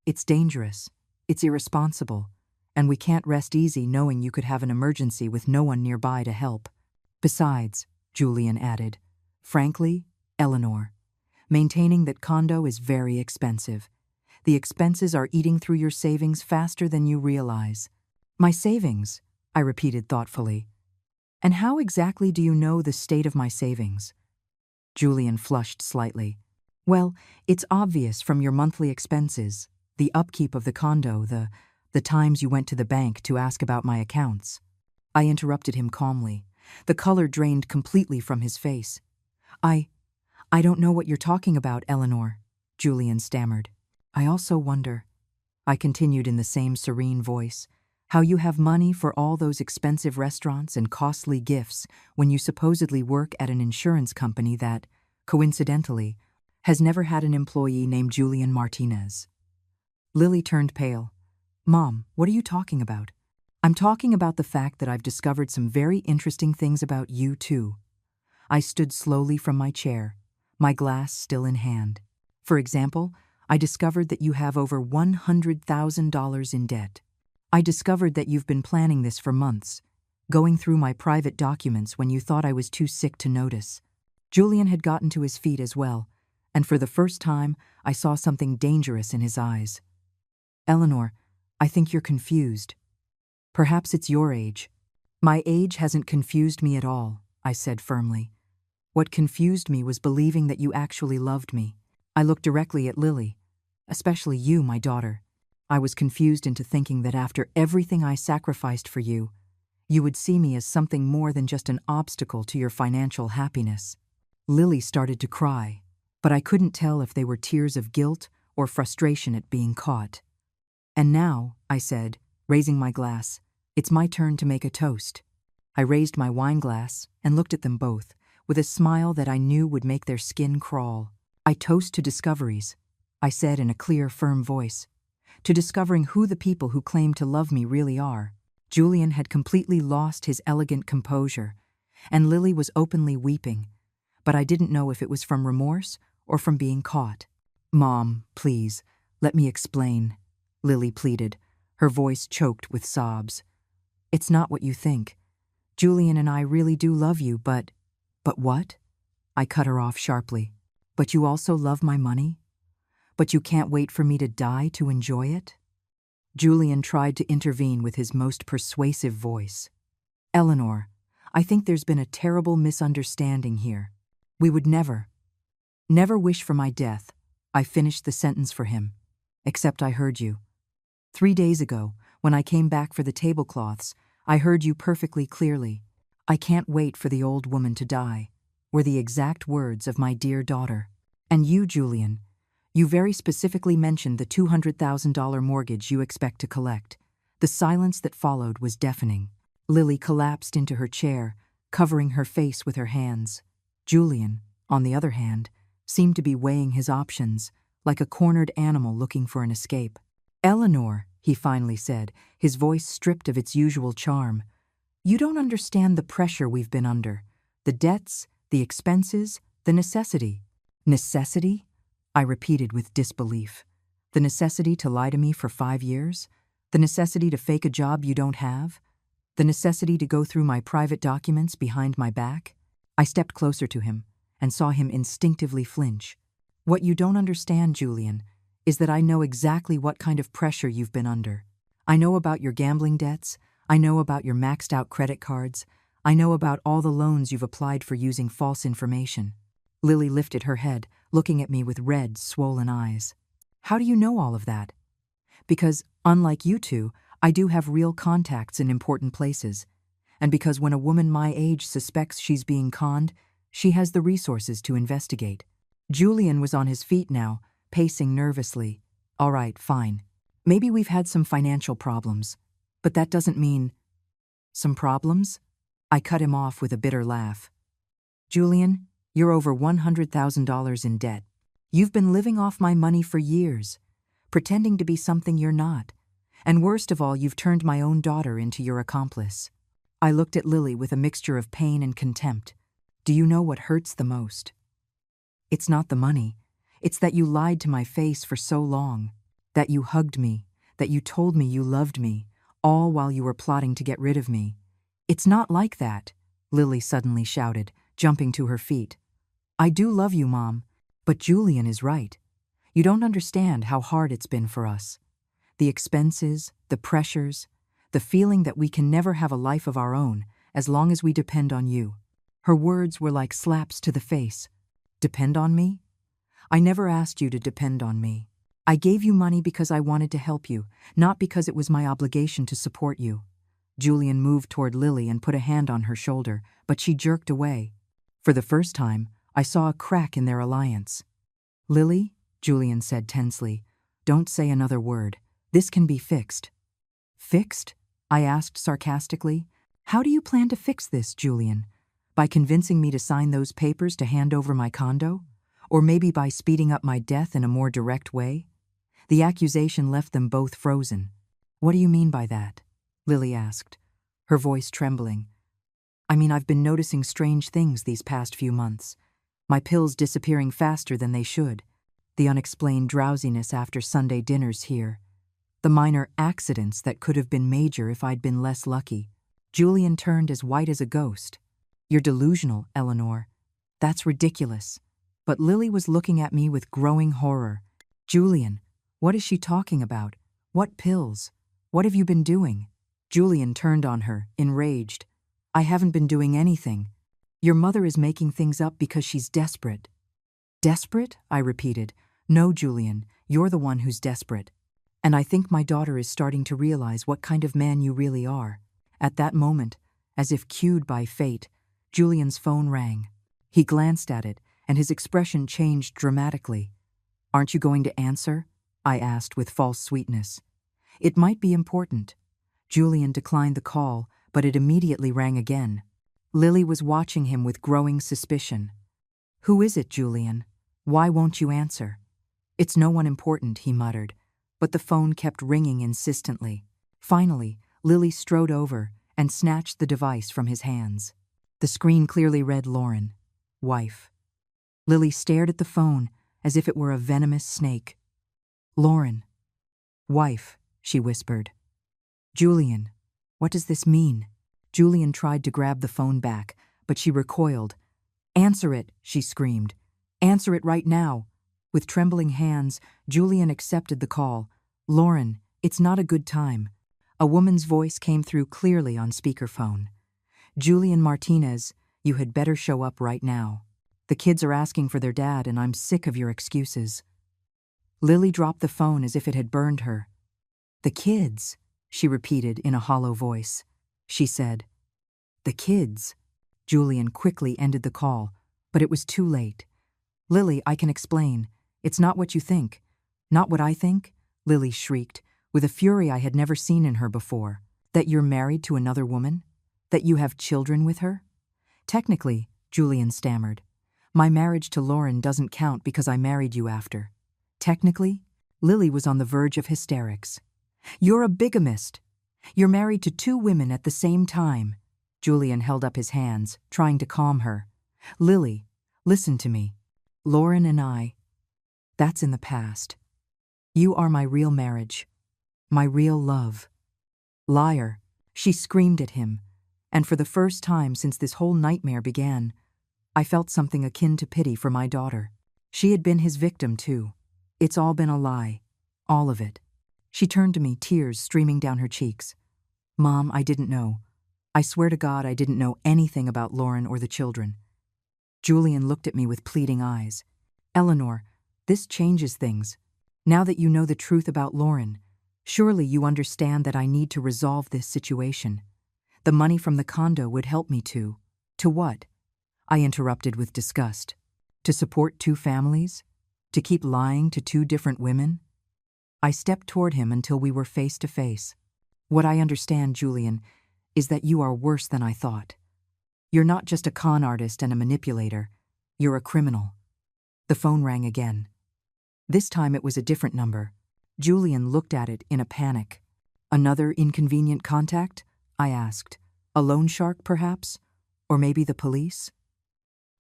It's dangerous. It's irresponsible. And we can't rest easy knowing you could have an emergency with no one nearby to help. Besides," Julian added, "frankly, Eleanor, maintaining that condo is very expensive. The expenses are eating through your savings faster than you realize." "My savings?" I repeated thoughtfully. "And how exactly do you know the state of my savings?" Julian flushed slightly. "Well, it's obvious from your monthly expenses, the upkeep of the condo, the times you went to the bank to ask about my accounts." I interrupted him calmly. The color drained completely from his face. I don't know what you're talking about, Eleanor," Julian stammered. "I also wonder," I continued in the same serene voice, "how you have money for all those expensive restaurants and costly gifts when you supposedly work at an insurance company that, coincidentally, has never had an employee named Julian Martinez. Lily turned pale. Mom, what are you talking about? I'm talking about the fact that I've discovered some very interesting things about you, too. I stood slowly from my chair, my glass still in hand. For example, I discovered that you have over $100,000 in debt. I discovered that you've been planning this for months, going through my private documents when you thought I was too sick to notice. Julian had gotten to his feet as well, and for the first time, I saw something dangerous in his eyes. Eleanor, I think you're confused. Perhaps it's your age. My age hasn't confused me at all, I said firmly. What confused me was believing that you actually loved me. I looked directly at Lily, especially you, my daughter. I was confused into thinking that after everything I sacrificed for you, you would see me as something more than just an obstacle to your financial happiness. Lily started to cry, but I couldn't tell if they were tears of guilt or frustration at being caught. And now, I said, raising my glass, it's my turn to make a toast. I raised my wine glass and looked at them both, with a smile that I knew would make their skin crawl. I toast to discoveries, I said in a clear, firm voice, to discovering who the people who claim to love me really are. Julian had completely lost his elegant composure, and Lily was openly weeping, but I didn't know if it was from remorse or from being caught. Mom, please, let me explain, Lily pleaded, her voice choked with sobs. It's not what you think. Julian and I really do love you, but what? I cut her off sharply. But you also love my money? But you can't wait for me to die to enjoy it? Julian tried to intervene with his most persuasive voice. Eleanor, I think there's been a terrible misunderstanding here. We would never wish for my death. I finished the sentence for him. Except I heard you. 3 days ago, when I came back for the tablecloths, I heard you perfectly clearly. I can't wait for the old woman to die, were the exact words of my dear daughter. And you, Julian, you very specifically mentioned the $200,000 mortgage you expect to collect. The silence that followed was deafening. Lily collapsed into her chair, covering her face with her hands. Julian, on the other hand, seemed to be weighing his options, like a cornered animal looking for an escape. Eleanor, he finally said, his voice stripped of its usual charm, you don't understand the pressure we've been under. The debts, the expenses, the necessity. Necessity? I repeated with disbelief. The necessity to lie to me for 5 years? The necessity to fake a job you don't have? The necessity to go through my private documents behind my back? I stepped closer to him and saw him instinctively flinch. What you don't understand, Julian, is that I know exactly what kind of pressure you've been under. I know about your gambling debts. I know about your maxed-out credit cards. I know about all the loans you've applied for using false information. Lily lifted her head, looking at me with red, swollen eyes. How do you know all of that? Because, unlike you two, I do have real contacts in important places. And because when a woman my age suspects she's being conned, she has the resources to investigate. Julian was on his feet now, pacing nervously. All right, fine. Maybe we've had some financial problems, but that doesn't mean… Some problems? I cut him off with a bitter laugh. Julian, you're over $100,000 in debt. You've been living off my money for years, pretending to be something you're not. And worst of all, you've turned my own daughter into your accomplice. I looked at Lily with a mixture of pain and contempt. Do you know what hurts the most? It's not the money. It's that you lied to my face for so long. That you hugged me. That you told me you loved me, all while you were plotting to get rid of me. It's not like that, Lily suddenly shouted, jumping to her feet. I do love you, Mom, but Julian is right. You don't understand how hard it's been for us. The expenses, the pressures, the feeling that we can never have a life of our own as long as we depend on you. Her words were like slaps to the face. Depend on me? I never asked you to depend on me. I gave you money because I wanted to help you, not because it was my obligation to support you. Julian moved toward Lily and put a hand on her shoulder, but she jerked away. For the first time, I saw a crack in their alliance. Lily, Julian said tensely, don't say another word. This can be fixed. Fixed? I asked sarcastically. How do you plan to fix this, Julian? By convincing me to sign those papers to hand over my condo? Or maybe by speeding up my death in a more direct way? The accusation left them both frozen. What do you mean by that? Lily asked, her voice trembling. I mean, I've been noticing strange things these past few months. My pills disappearing faster than they should. The unexplained drowsiness after Sunday dinners here. The minor accidents that could have been major if I'd been less lucky. Julian turned as white as a ghost. You're delusional, Eleanor. That's ridiculous. But Lily was looking at me with growing horror. Julian, what is she talking about? What pills? What have you been doing? Julian turned on her, enraged. I haven't been doing anything. Your mother is making things up because she's desperate. Desperate? I repeated. No, Julian, you're the one who's desperate. And I think my daughter is starting to realize what kind of man you really are. At that moment, as if cued by fate, Julian's phone rang. He glanced at it, and his expression changed dramatically. Aren't you going to answer? I asked with false sweetness. It might be important. Julian declined the call, but it immediately rang again. Lily was watching him with growing suspicion. Who is it, Julian? Why won't you answer? It's no one important, he muttered, but the phone kept ringing insistently. Finally, Lily strode over and snatched the device from his hands. The screen clearly read Lauren, wife. Lily stared at the phone as if it were a venomous snake. Lauren, wife, she whispered. Julian, what does this mean? Julian tried to grab the phone back, but she recoiled. Answer it, she screamed. Answer it right now. With trembling hands, Julian accepted the call. Lauren, it's not a good time. A woman's voice came through clearly on speakerphone. Julian Martinez, you had better show up right now. The kids are asking for their dad, and I'm sick of your excuses. Lily dropped the phone as if it had burned her. The kids, she repeated in a hollow voice. She said, the kids. Julian quickly ended the call, but it was too late. Lily, I can explain. It's not what you think. Not what I think, Lily shrieked, with a fury I had never seen in her before. That you're married to another woman? That you have children with her? Technically, Julian stammered. My marriage to Lauren doesn't count because I married you after. Technically, Lily was on the verge of hysterics. You're a bigamist. You're married to 2 women at the same time. Julian held up his hands, trying to calm her. Lily, listen to me. Lauren and I, that's in the past. You are my real marriage, my real love. Liar, she screamed at him, and for the first time since this whole nightmare began, I felt something akin to pity for my daughter. She had been his victim too. It's all been a lie, all of it. She turned to me, tears streaming down her cheeks. Mom, I didn't know. I swear to God I didn't know anything about Lauren or the children. Julian looked at me with pleading eyes. Eleanor, this changes things. Now that you know the truth about Lauren, surely you understand that I need to resolve this situation. The money from the condo would help me to. To what? I interrupted with disgust. To support 2 families? To keep lying to 2 different women? I stepped toward him until we were face to face. What I understand, Julian, is that you are worse than I thought. You're not just a con artist and a manipulator. You're a criminal. The phone rang again. This time it was a different number. Julian looked at it in a panic. Another inconvenient contact? I asked. A loan shark, perhaps? Or maybe the police?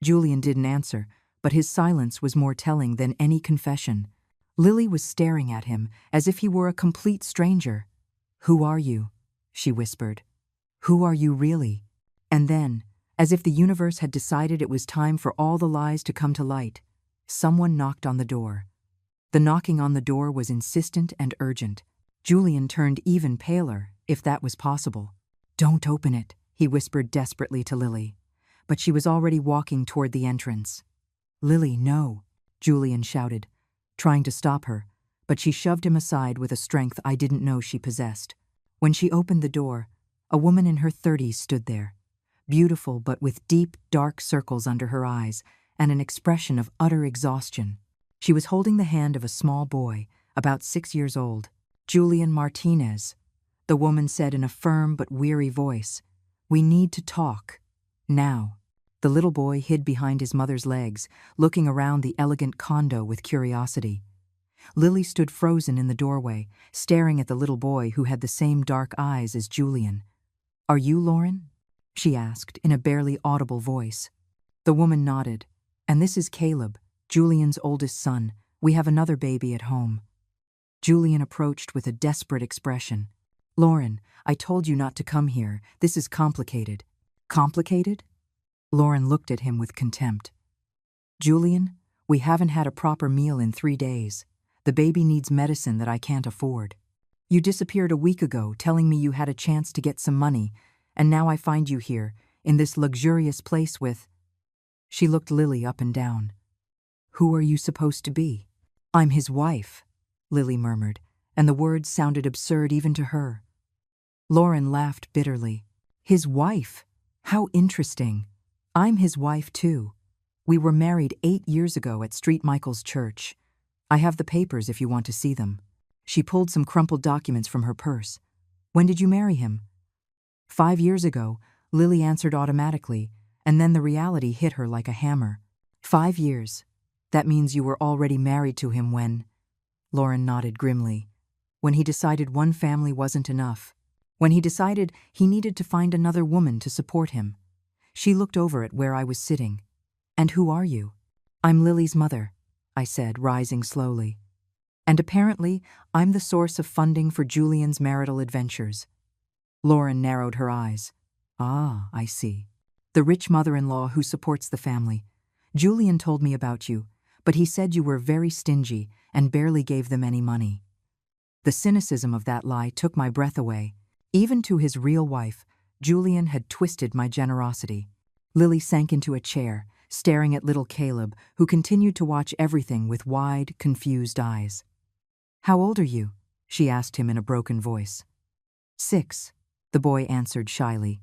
Julian didn't answer, but his silence was more telling than any confession. Lily was staring at him as if he were a complete stranger. Who are you? She whispered. Who are you really? And then, as if the universe had decided it was time for all the lies to come to light, someone knocked on the door. The knocking on the door was insistent and urgent. Julian turned even paler, if that was possible. Don't open it, he whispered desperately to Lily. But she was already walking toward the entrance. Lily, no, Julian shouted, trying to stop her, but she shoved him aside with a strength I didn't know she possessed. When she opened the door, a woman in her 30s stood there, beautiful but with deep, dark circles under her eyes and an expression of utter exhaustion. She was holding the hand of a small boy, about 6 years old. Julian Martinez, the woman said in a firm but weary voice. We need to talk. Now. The little boy hid behind his mother's legs, looking around the elegant condo with curiosity. Lily stood frozen in the doorway, staring at the little boy who had the same dark eyes as Julian. "Are you Lauren?" she asked in a barely audible voice. The woman nodded. "And this is Caleb, Julian's oldest son. We have another baby at home." Julian approached with a desperate expression. "Lauren, I told you not to come here. This is complicated." "Complicated?" Lauren looked at him with contempt. "Julian, we haven't had a proper meal in 3 days. The baby needs medicine that I can't afford. You disappeared a week ago telling me you had a chance to get some money, and now I find you here, in this luxurious place with—" She looked Lily up and down. "Who are you supposed to be?" "I'm his wife," Lily murmured, and the words sounded absurd even to her. Lauren laughed bitterly. "His wife? How interesting. I'm his wife too. We were married 8 years ago at St. Michael's Church. I have the papers if you want to see them." She pulled some crumpled documents from her purse. "When did you marry him?" 5 years ago, Lily answered automatically, and then the reality hit her like a hammer. 5 years. That means you were already married to him when— Lauren nodded grimly. "When he decided one family wasn't enough. When he decided he needed to find another woman to support him." She looked over at where I was sitting. "And who are you?" "I'm Lily's mother," I said, rising slowly. "And apparently, I'm the source of funding for Julian's marital adventures." Lauren narrowed her eyes. "Ah, I see. The rich mother-in-law who supports the family. Julian told me about you, but he said you were very stingy and barely gave them any money." The cynicism of that lie took my breath away. Even to his real wife, Julian had twisted my generosity. Lily sank into a chair, staring at little Caleb, who continued to watch everything with wide, confused eyes. "How old are you?" she asked him in a broken voice. 6, the boy answered shyly.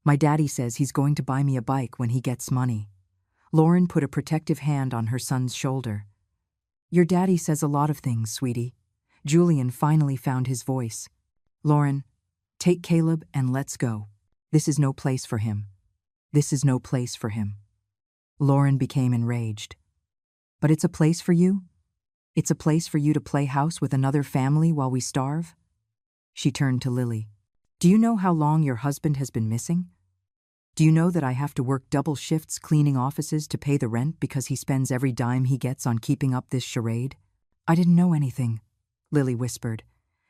"My daddy says he's going to buy me a bike when he gets money." Lauren put a protective hand on her son's shoulder. "Your daddy says a lot of things, sweetie." Julian finally found his voice. "Lauren, take Caleb and let's go. This is no place for him. This is no place for him." Lauren became enraged. "But it's a place for you? It's a place for you to play house with another family while we starve?" She turned to Lily. "Do you know how long your husband has been missing? Do you know that I have to work double shifts cleaning offices to pay the rent because he spends every dime he gets on keeping up this charade?" "I didn't know anything," Lily whispered,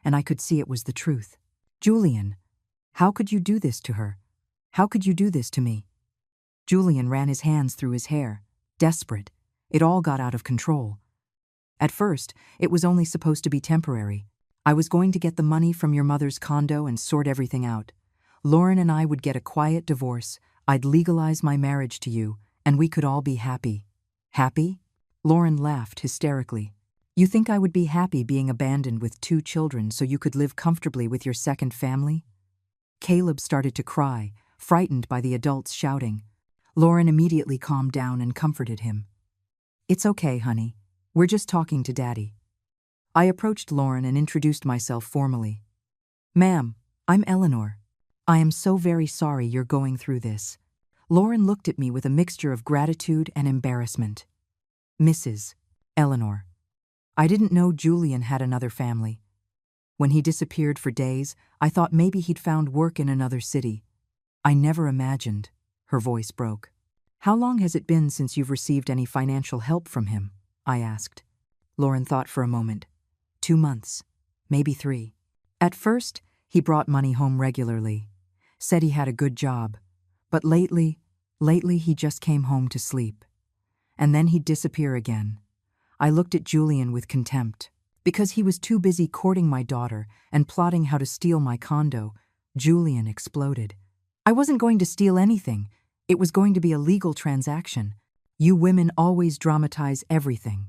and I could see it was the truth. "Julian, how could you do this to her? How could you do this to me?" Julian ran his hands through his hair, desperate. It all got out of control. "At first, it was only supposed to be temporary. I was going to get the money from your mother's condo and sort everything out. Lauren and I would get a quiet divorce, I'd legalize my marriage to you, and we could all be happy." "Happy?" Lauren laughed hysterically. "You think I would be happy being abandoned with 2 children so you could live comfortably with your second family?" Caleb started to cry, frightened by the adults shouting. Lauren immediately calmed down and comforted him. "It's okay, honey. We're just talking to Daddy." I approached Lauren and introduced myself formally. "Ma'am, I'm Eleanor. I am so very sorry you're going through this." Lauren looked at me with a mixture of gratitude and embarrassment. "Mrs. Eleanor. I didn't know Julian had another family. When he disappeared for days, I thought maybe he'd found work in another city. I never imagined." Her voice broke. "How long has it been since you've received any financial help from him?" I asked. Lauren thought for a moment. 2 months, maybe 3. At first, he brought money home regularly, said he had a good job, but lately he just came home to sleep. And then he'd disappear again. I looked at Julian with contempt. Because he was too busy courting my daughter and plotting how to steal my condo, Julian exploded. "I wasn't going to steal anything. It was going to be a legal transaction. You women always dramatize everything."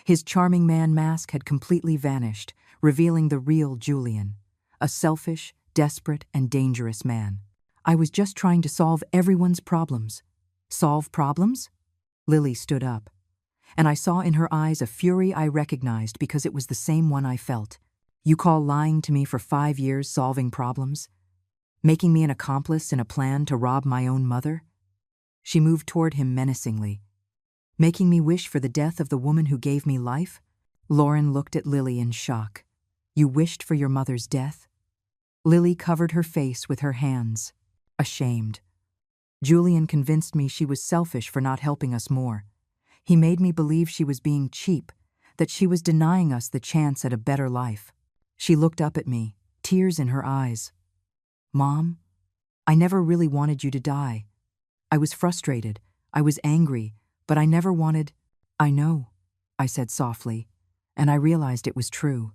His charming man mask had completely vanished, revealing the real Julian, a selfish, desperate, and dangerous man. "I was just trying to solve everyone's problems." "Solve problems?" Lily stood up, and I saw in her eyes a fury I recognized because it was the same one I felt. "You call lying to me for 5 years solving problems? Making me an accomplice in a plan to rob my own mother?" She moved toward him menacingly. Making me wish for the death of the woman who gave me life? Lauren looked at Lily in shock. You wished for your mother's death? Lily covered her face with her hands, ashamed. Julian convinced me she was selfish for not helping us more. He made me believe she was being cheap, that she was denying us the chance at a better life. She looked up at me, tears in her eyes. Mom, I never really wanted you to die. I was frustrated, I was angry, but I never wanted— I know, I said softly, and I realized it was true.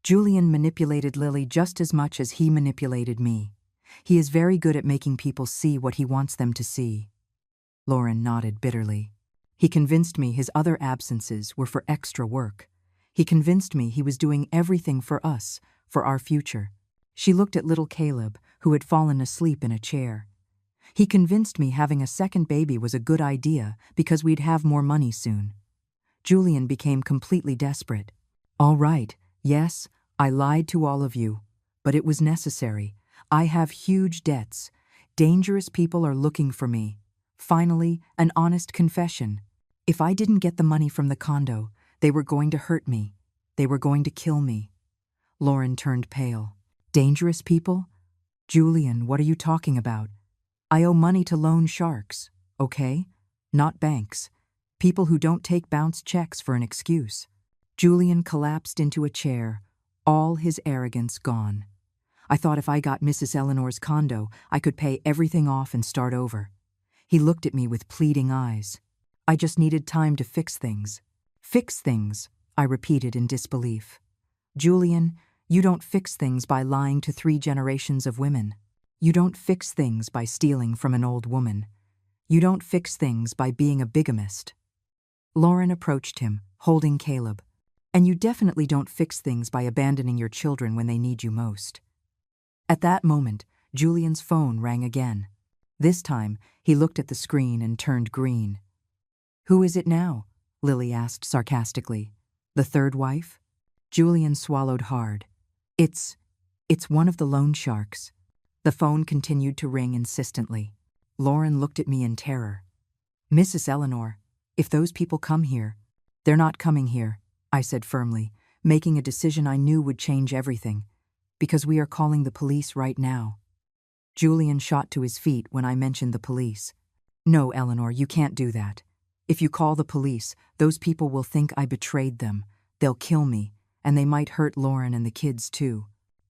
Julian manipulated Lily just as much as he manipulated me. He is very good at making people see what he wants them to see. Lauren nodded bitterly. He convinced me his other absences were for extra work. He convinced me he was doing everything for us, for our future. She looked at little Caleb, who had fallen asleep in a chair. He convinced me having a second baby was a good idea because we'd have more money soon. Julian became completely desperate. All right, yes, I lied to all of you, but it was necessary. I have huge debts. Dangerous people are looking for me. Finally, an honest confession. If I didn't get the money from the condo, they were going to hurt me. They were going to kill me. Lauren turned pale. Dangerous people? Julian, what are you talking about? I owe money to loan sharks, okay? Not banks. People who don't take bounce checks for an excuse. Julian collapsed into a chair, all his arrogance gone. I thought if I got Mrs. Eleanor's condo, I could pay everything off and start over. He looked at me with pleading eyes. I just needed time to fix things. Fix things, I repeated in disbelief. Julian, you don't fix things by lying to 3 generations of women. You don't fix things by stealing from an old woman. You don't fix things by being a bigamist. Lauren approached him, holding Caleb. And you definitely don't fix things by abandoning your children when they need you most. At that moment, Julian's phone rang again. This time, he looked at the screen and turned green. Who is it now? Lily asked sarcastically. The third wife? Julian swallowed hard. It's one of the loan sharks. The phone continued to ring insistently. Lauren looked at me in terror. Mrs. Eleanor, if those people come here— They're not coming here, I said firmly, making a decision I knew would change everything. Because we are calling the police right now. Julian shot to his feet when I mentioned the police. No, Eleanor, you can't do that. If you call the police, those people will think I betrayed them. They'll kill me, and they might hurt Lauren and the kids too.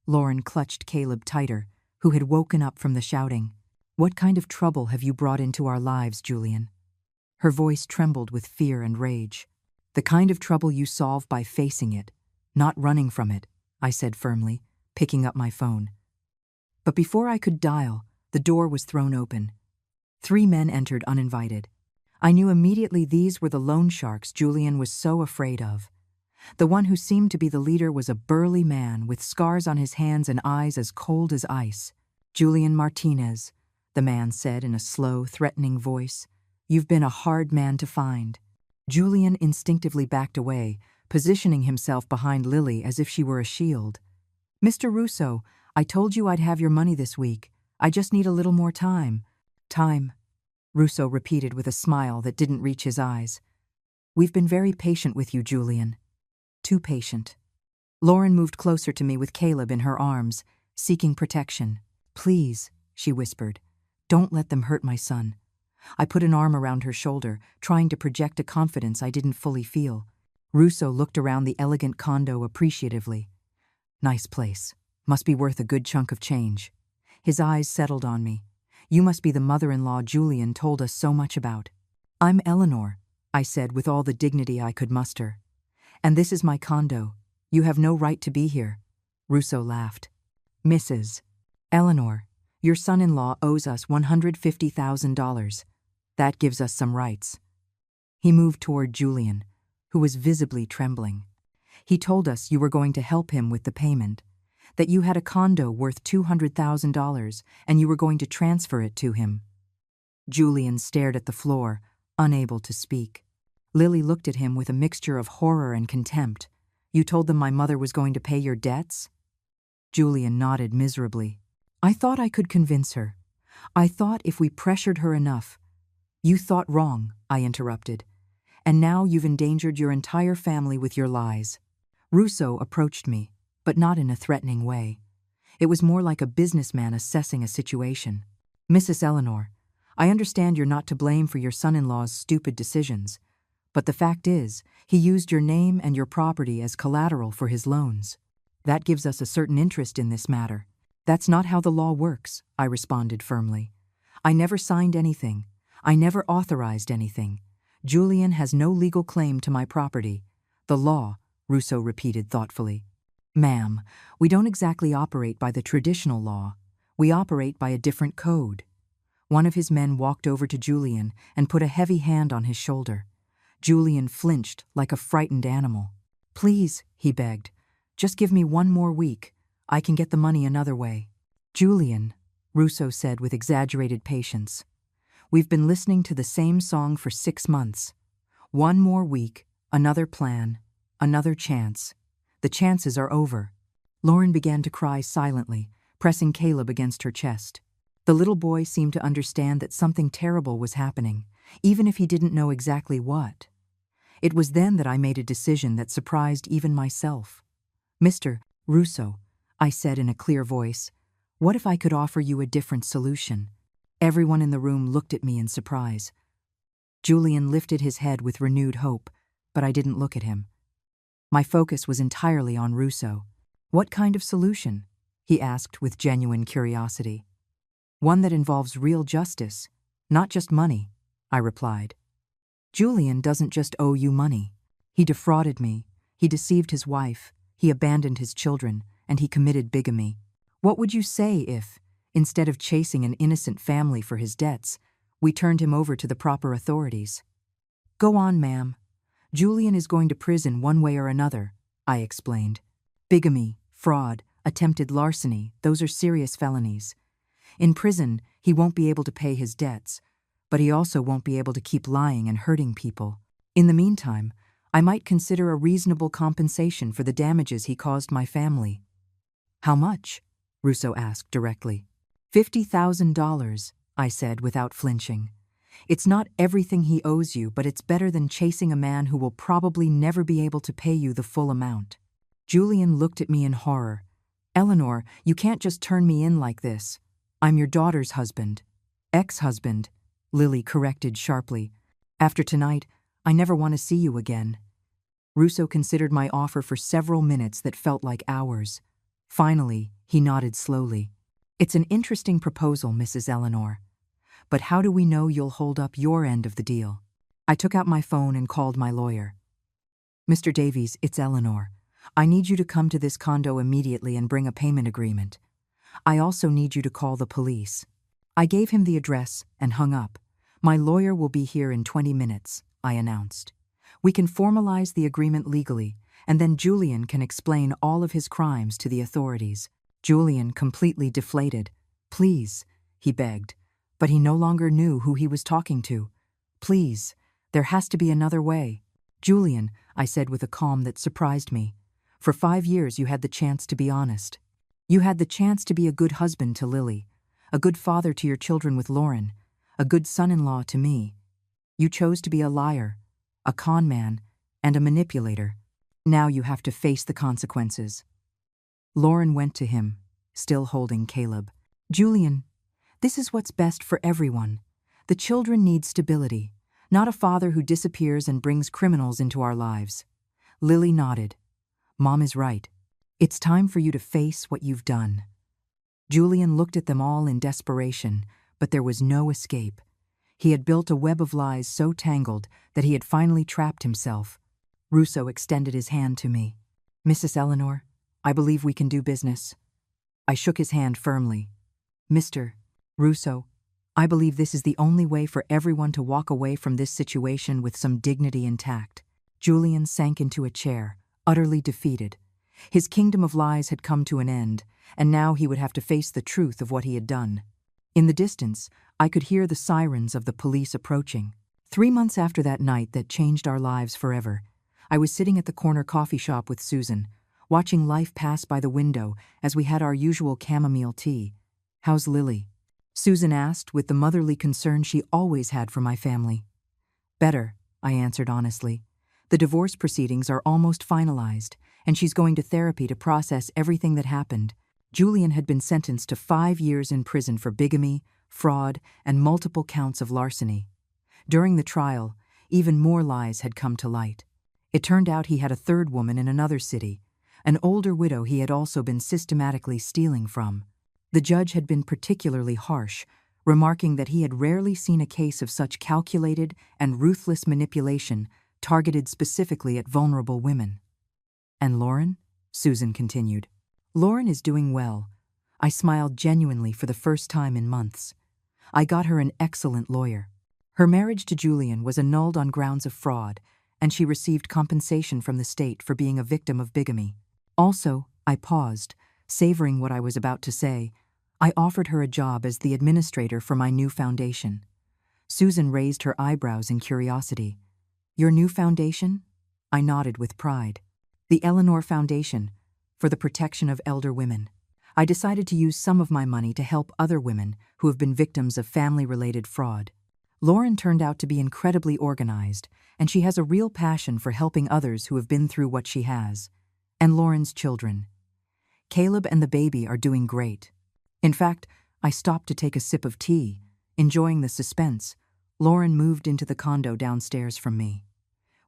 Lauren clutched Caleb tighter, who had woken up from the shouting. What kind of trouble have you brought into our lives, Julian? Her voice trembled with fear and rage. The kind of trouble you solve by facing it, not running from it, I said firmly, picking up my phone. But before I could dial, the door was thrown open. 3 men entered uninvited. I knew immediately these were the loan sharks Julian was so afraid of. The one who seemed to be the leader was a burly man with scars on his hands and eyes as cold as ice. Julian Martinez, the man said in a slow, threatening voice. You've been a hard man to find. Julian instinctively backed away, positioning himself behind Lily as if she were a shield. Mr. Russo, I told you I'd have your money this week. I just need a little more time. Time, Russo repeated with a smile that didn't reach his eyes. We've been very patient with you, Julian. Too patient. Lauren moved closer to me with Caleb in her arms, seeking protection. Please, she whispered, don't let them hurt my son. I put an arm around her shoulder, trying to project a confidence I didn't fully feel. Russo looked around the elegant condo appreciatively. Nice place. Must be worth a good chunk of change. His eyes settled on me. You must be the mother-in-law Julian told us so much about. I'm Eleanor, I said with all the dignity I could muster. And this is my condo. You have no right to be here. Russo laughed. Mrs. Eleanor, your son-in-law owes us $150,000. That gives us some rights. He moved toward Julian, who was visibly trembling. He told us you were going to help him with the payment, that you had a condo worth $200,000 and you were going to transfer it to him. Julian stared at the floor, unable to speak. Lily looked at him with a mixture of horror and contempt. You told them my mother was going to pay your debts? Julian nodded miserably. I thought I could convince her. I thought if we pressured her enough, You thought wrong, I interrupted. And now you've endangered your entire family with your lies. Russo approached me, but not in a threatening way. It was more like a businessman assessing a situation. Mrs. Eleanor, I understand you're not to blame for your son-in-law's stupid decisions, but the fact is, he used your name and your property as collateral for his loans. That gives us a certain interest in this matter. That's not how the law works, I responded firmly. I never signed anything. I never authorized anything. Julian has no legal claim to my property. The law, Russo repeated thoughtfully. Ma'am, we don't exactly operate by the traditional law. We operate by a different code. One of his men walked over to Julian and put a heavy hand on his shoulder. Julian flinched like a frightened animal. Please, he begged, just give me one more week. I can get the money another way. Julian, Russo said with exaggerated patience, we've been listening to the same song for 6 months. One more week, another plan, another chance. The chances are over. Lauren began to cry silently, pressing Caleb against her chest. The little boy seemed to understand that something terrible was happening, even if he didn't know exactly what. It was then that I made a decision that surprised even myself. Mr. Russo, I said in a clear voice, what if I could offer you a different solution? Everyone in the room looked at me in surprise. Julian lifted his head with renewed hope, but I didn't look at him. My focus was entirely on Russo. What kind of solution? He asked with genuine curiosity. One that involves real justice, not just money, I replied. Julian doesn't just owe you money. He defrauded me, he deceived his wife, he abandoned his children, and he committed bigamy. What would you say if, instead of chasing an innocent family for his debts, we turned him over to the proper authorities? Go on, ma'am. Julian is going to prison one way or another, I explained. Bigamy, fraud, attempted larceny, those are serious felonies. In prison, he won't be able to pay his debts, but he also won't be able to keep lying and hurting people. In the meantime, I might consider a reasonable compensation for the damages he caused my family. How much? Russo asked directly. $50,000, I said without flinching. It's not everything he owes you, but it's better than chasing a man who will probably never be able to pay you the full amount. Julian looked at me in horror. Eleanor, you can't just turn me in like this. I'm your daughter's husband. Ex-husband, Lily corrected sharply. After tonight, I never want to see you again. Russo considered my offer for several minutes that felt like hours. Finally, he nodded slowly. It's an interesting proposal, Mrs. Eleanor. But how do we know you'll hold up your end of the deal? I took out my phone and called my lawyer. Mr. Davies, it's Eleanor. I need you to come to this condo immediately and bring a payment agreement. I also need you to call the police. I gave him the address and hung up. My lawyer will be here in 20 minutes, I announced. We can formalize the agreement legally, and then Julian can explain all of his crimes to the authorities. Julian completely deflated. Please, he begged, but he no longer knew who he was talking to. Please, there has to be another way. Julian, I said with a calm that surprised me, for 5 years you had the chance to be honest. You had the chance to be a good husband to Lily, a good father to your children with Lauren, a good son-in-law to me. You chose to be a liar, a con man, and a manipulator. Now you have to face the consequences. Lauren went to him, still holding Caleb. Julian, this is what's best for everyone. The children need stability, not a father who disappears and brings criminals into our lives. Lily nodded. Mom is right. It's time for you to face what you've done. Julian looked at them all in desperation, but there was no escape. He had built a web of lies so tangled that he had finally trapped himself. Russo extended his hand to me. Mrs. Eleanor, I believe we can do business. I shook his hand firmly. Mr. Russo, I believe this is the only way for everyone to walk away from this situation with some dignity intact. Julian sank into a chair, utterly defeated. His kingdom of lies had come to an end, and now he would have to face the truth of what he had done. In the distance, I could hear the sirens of the police approaching. 3 months after that night that changed our lives forever, I was sitting at the corner coffee shop with Susan, watching life pass by the window as we had our usual chamomile tea. How's Lily? Susan asked with the motherly concern she always had for my family. Better, I answered honestly. The divorce proceedings are almost finalized, and she's going to therapy to process everything that happened. Julian had been sentenced to 5 years in prison for bigamy, fraud, and multiple counts of larceny. During the trial, even more lies had come to light. It turned out he had a third woman in another city, an older widow he had also been systematically stealing from. The judge had been particularly harsh, remarking that he had rarely seen a case of such calculated and ruthless manipulation targeted specifically at vulnerable women. And Lauren? Susan continued. Lauren is doing well. I smiled genuinely for the first time in months. I got her an excellent lawyer. Her marriage to Julian was annulled on grounds of fraud, and she received compensation from the state for being a victim of bigamy. Also, I paused, savoring what I was about to say. I offered her a job as the administrator for my new foundation. Susan raised her eyebrows in curiosity. Your new foundation? I nodded with pride. The Eleanor Foundation, for the protection of elder women. I decided to use some of my money to help other women who have been victims of family-related fraud. Lauren turned out to be incredibly organized, and she has a real passion for helping others who have been through what she has. And Lauren's children. Caleb and the baby are doing great. In fact, I stopped to take a sip of tea, enjoying the suspense. Lauren moved into the condo downstairs from me.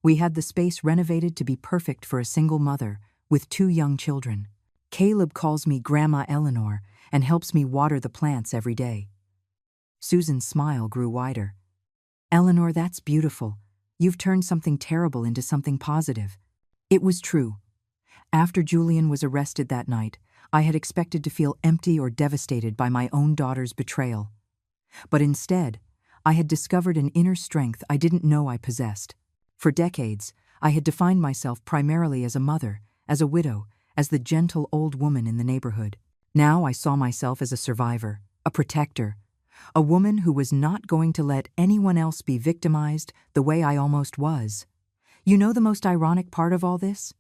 We had the space renovated to be perfect for a single mother with 2 young children. Caleb calls me Grandma Eleanor and helps me water the plants every day. Susan's smile grew wider. Eleanor, that's beautiful. You've turned something terrible into something positive. It was true. After Julian was arrested that night, I had expected to feel empty or devastated by my own daughter's betrayal. But instead, I had discovered an inner strength I didn't know I possessed. For decades, I had defined myself primarily as a mother, as a widow, as the gentle old woman in the neighborhood. Now I saw myself as a survivor, a protector, a woman who was not going to let anyone else be victimized the way I almost was. You know the most ironic part of all this?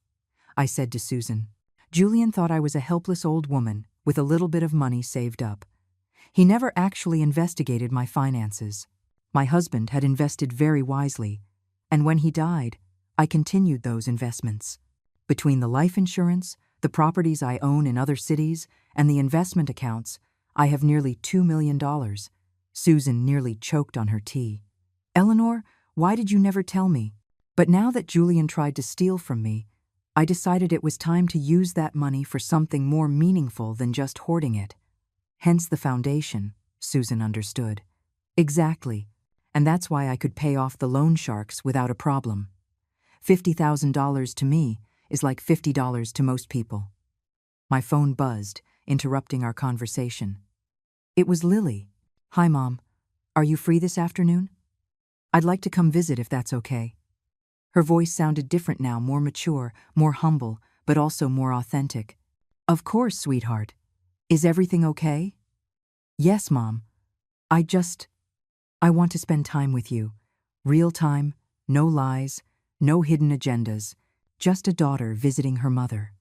I said to Susan. Julian thought I was a helpless old woman with a little bit of money saved up. He never actually investigated my finances. My husband had invested very wisely, and when he died, I continued those investments. Between the life insurance, the properties I own in other cities, and the investment accounts, I have nearly $2 million. Susan nearly choked on her tea. Eleanor, why did you never tell me? But now that Julian tried to steal from me, I decided it was time to use that money for something more meaningful than just hoarding it. Hence the foundation, Susan understood. Exactly, and that's why I could pay off the loan sharks without a problem. $50,000 to me is like $50 to most people. My phone buzzed, interrupting our conversation. It was Lily. Hi, Mom. Are you free this afternoon? I'd like to come visit if that's okay. Her voice sounded different now, more mature, more humble, but also more authentic. Of course, sweetheart. Is everything okay? Yes, Mom. I want to spend time with you. Real time, no lies, no hidden agendas, just a daughter visiting her mother.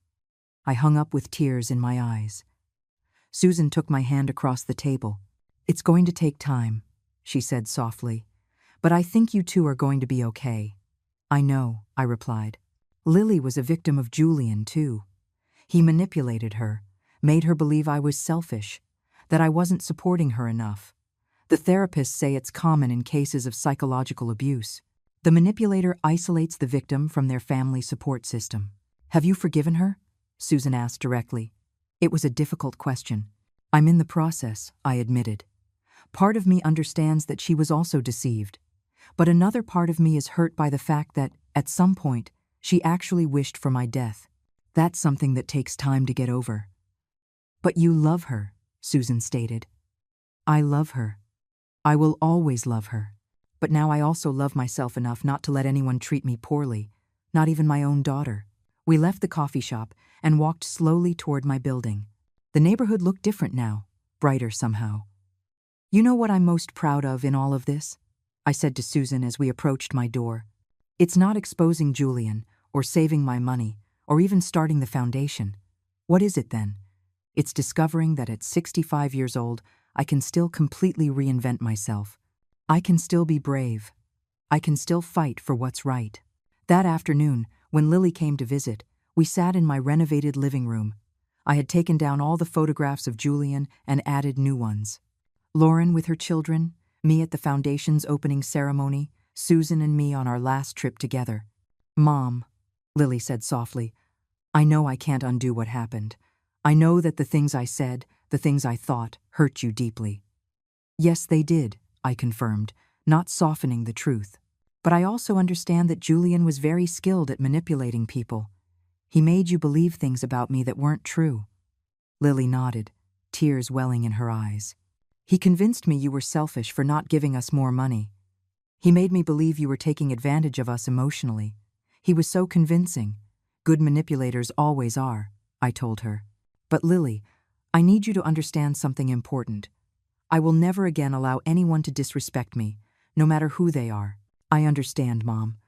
I hung up with tears in my eyes. Susan took my hand across the table. It's going to take time, she said softly, but I think you two are going to be okay. I know, I replied. Lily was a victim of Julian, too. He manipulated her, made her believe I was selfish, that I wasn't supporting her enough. The therapists say it's common in cases of psychological abuse. The manipulator isolates the victim from their family support system. Have you forgiven her? Susan asked directly. It was a difficult question. I'm in the process, I admitted. Part of me understands that she was also deceived. But another part of me is hurt by the fact that, at some point, she actually wished for my death. That's something that takes time to get over. But you love her, Susan stated. I love her. I will always love her. But now I also love myself enough not to let anyone treat me poorly, not even my own daughter. We left the coffee shop and walked slowly toward my building. The neighborhood looked different now, brighter somehow. You know what I'm most proud of in all of this? I said to Susan as we approached my door. It's not exposing Julian, or saving my money, or even starting the foundation. What is it then? It's discovering that at 65 years old, I can still completely reinvent myself. I can still be brave. I can still fight for what's right. That afternoon, when Lily came to visit, we sat in my renovated living room. I had taken down all the photographs of Julian and added new ones. Lauren with her children, me at the foundation's opening ceremony, Susan and me on our last trip together. "Mom," Lily said softly, "I know I can't undo what happened. I know that the things I said, the things I thought, hurt you deeply." "Yes, they did," I confirmed, not softening the truth. "But I also understand that Julian was very skilled at manipulating people. He made you believe things about me that weren't true." Lily nodded, tears welling in her eyes. "He convinced me you were selfish for not giving us more money. He made me believe you were taking advantage of us emotionally. He was so convincing. Good manipulators always are," I told her. "But Lily, I need you to understand something important. I will never again allow anyone to disrespect me, no matter who they are." "I understand, Mom,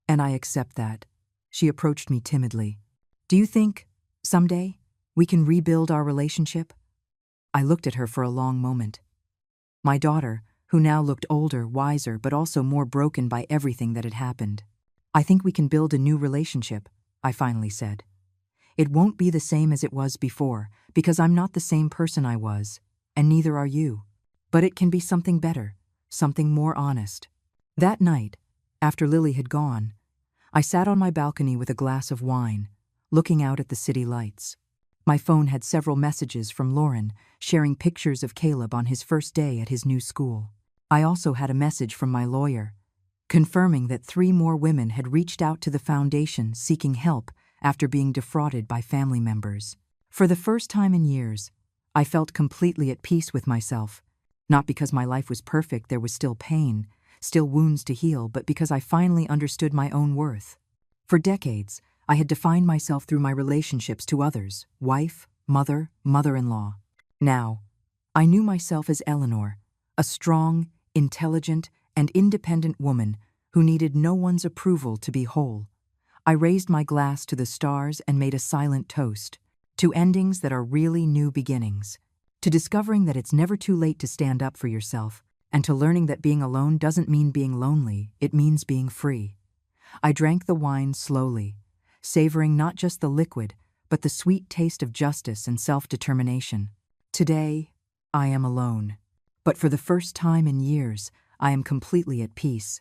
and I accept that." She approached me timidly. "Do you think, someday, we can rebuild our relationship?" I looked at her for a long moment. My daughter, who now looked older, wiser, but also more broken by everything that had happened. "I think we can build a new relationship," I finally said. "It won't be the same as it was before, because I'm not the same person I was, and neither are you. But it can be something better, something more honest." That night, after Lily had gone, I sat on my balcony with a glass of wine, looking out at the city lights. My phone had several messages from Lauren, sharing pictures of Caleb on his first day at his new school. I also had a message from my lawyer, confirming that 3 more women had reached out to the foundation seeking help after being defrauded by family members. For the first time in years, I felt completely at peace with myself, not because my life was perfect, there was still pain, still wounds to heal, but because I finally understood my own worth. For decades, I had defined myself through my relationships to others, wife, mother, mother-in-law. Now, I knew myself as Eleanor, a strong, intelligent, and independent woman who needed no one's approval to be whole. I raised my glass to the stars and made a silent toast, to endings that are really new beginnings, to discovering that it's never too late to stand up for yourself, and to learning that being alone doesn't mean being lonely, it means being free. I drank the wine slowly, savoring not just the liquid, but the sweet taste of justice and self-determination. Today, I am alone. But for the first time in years, I am completely at peace.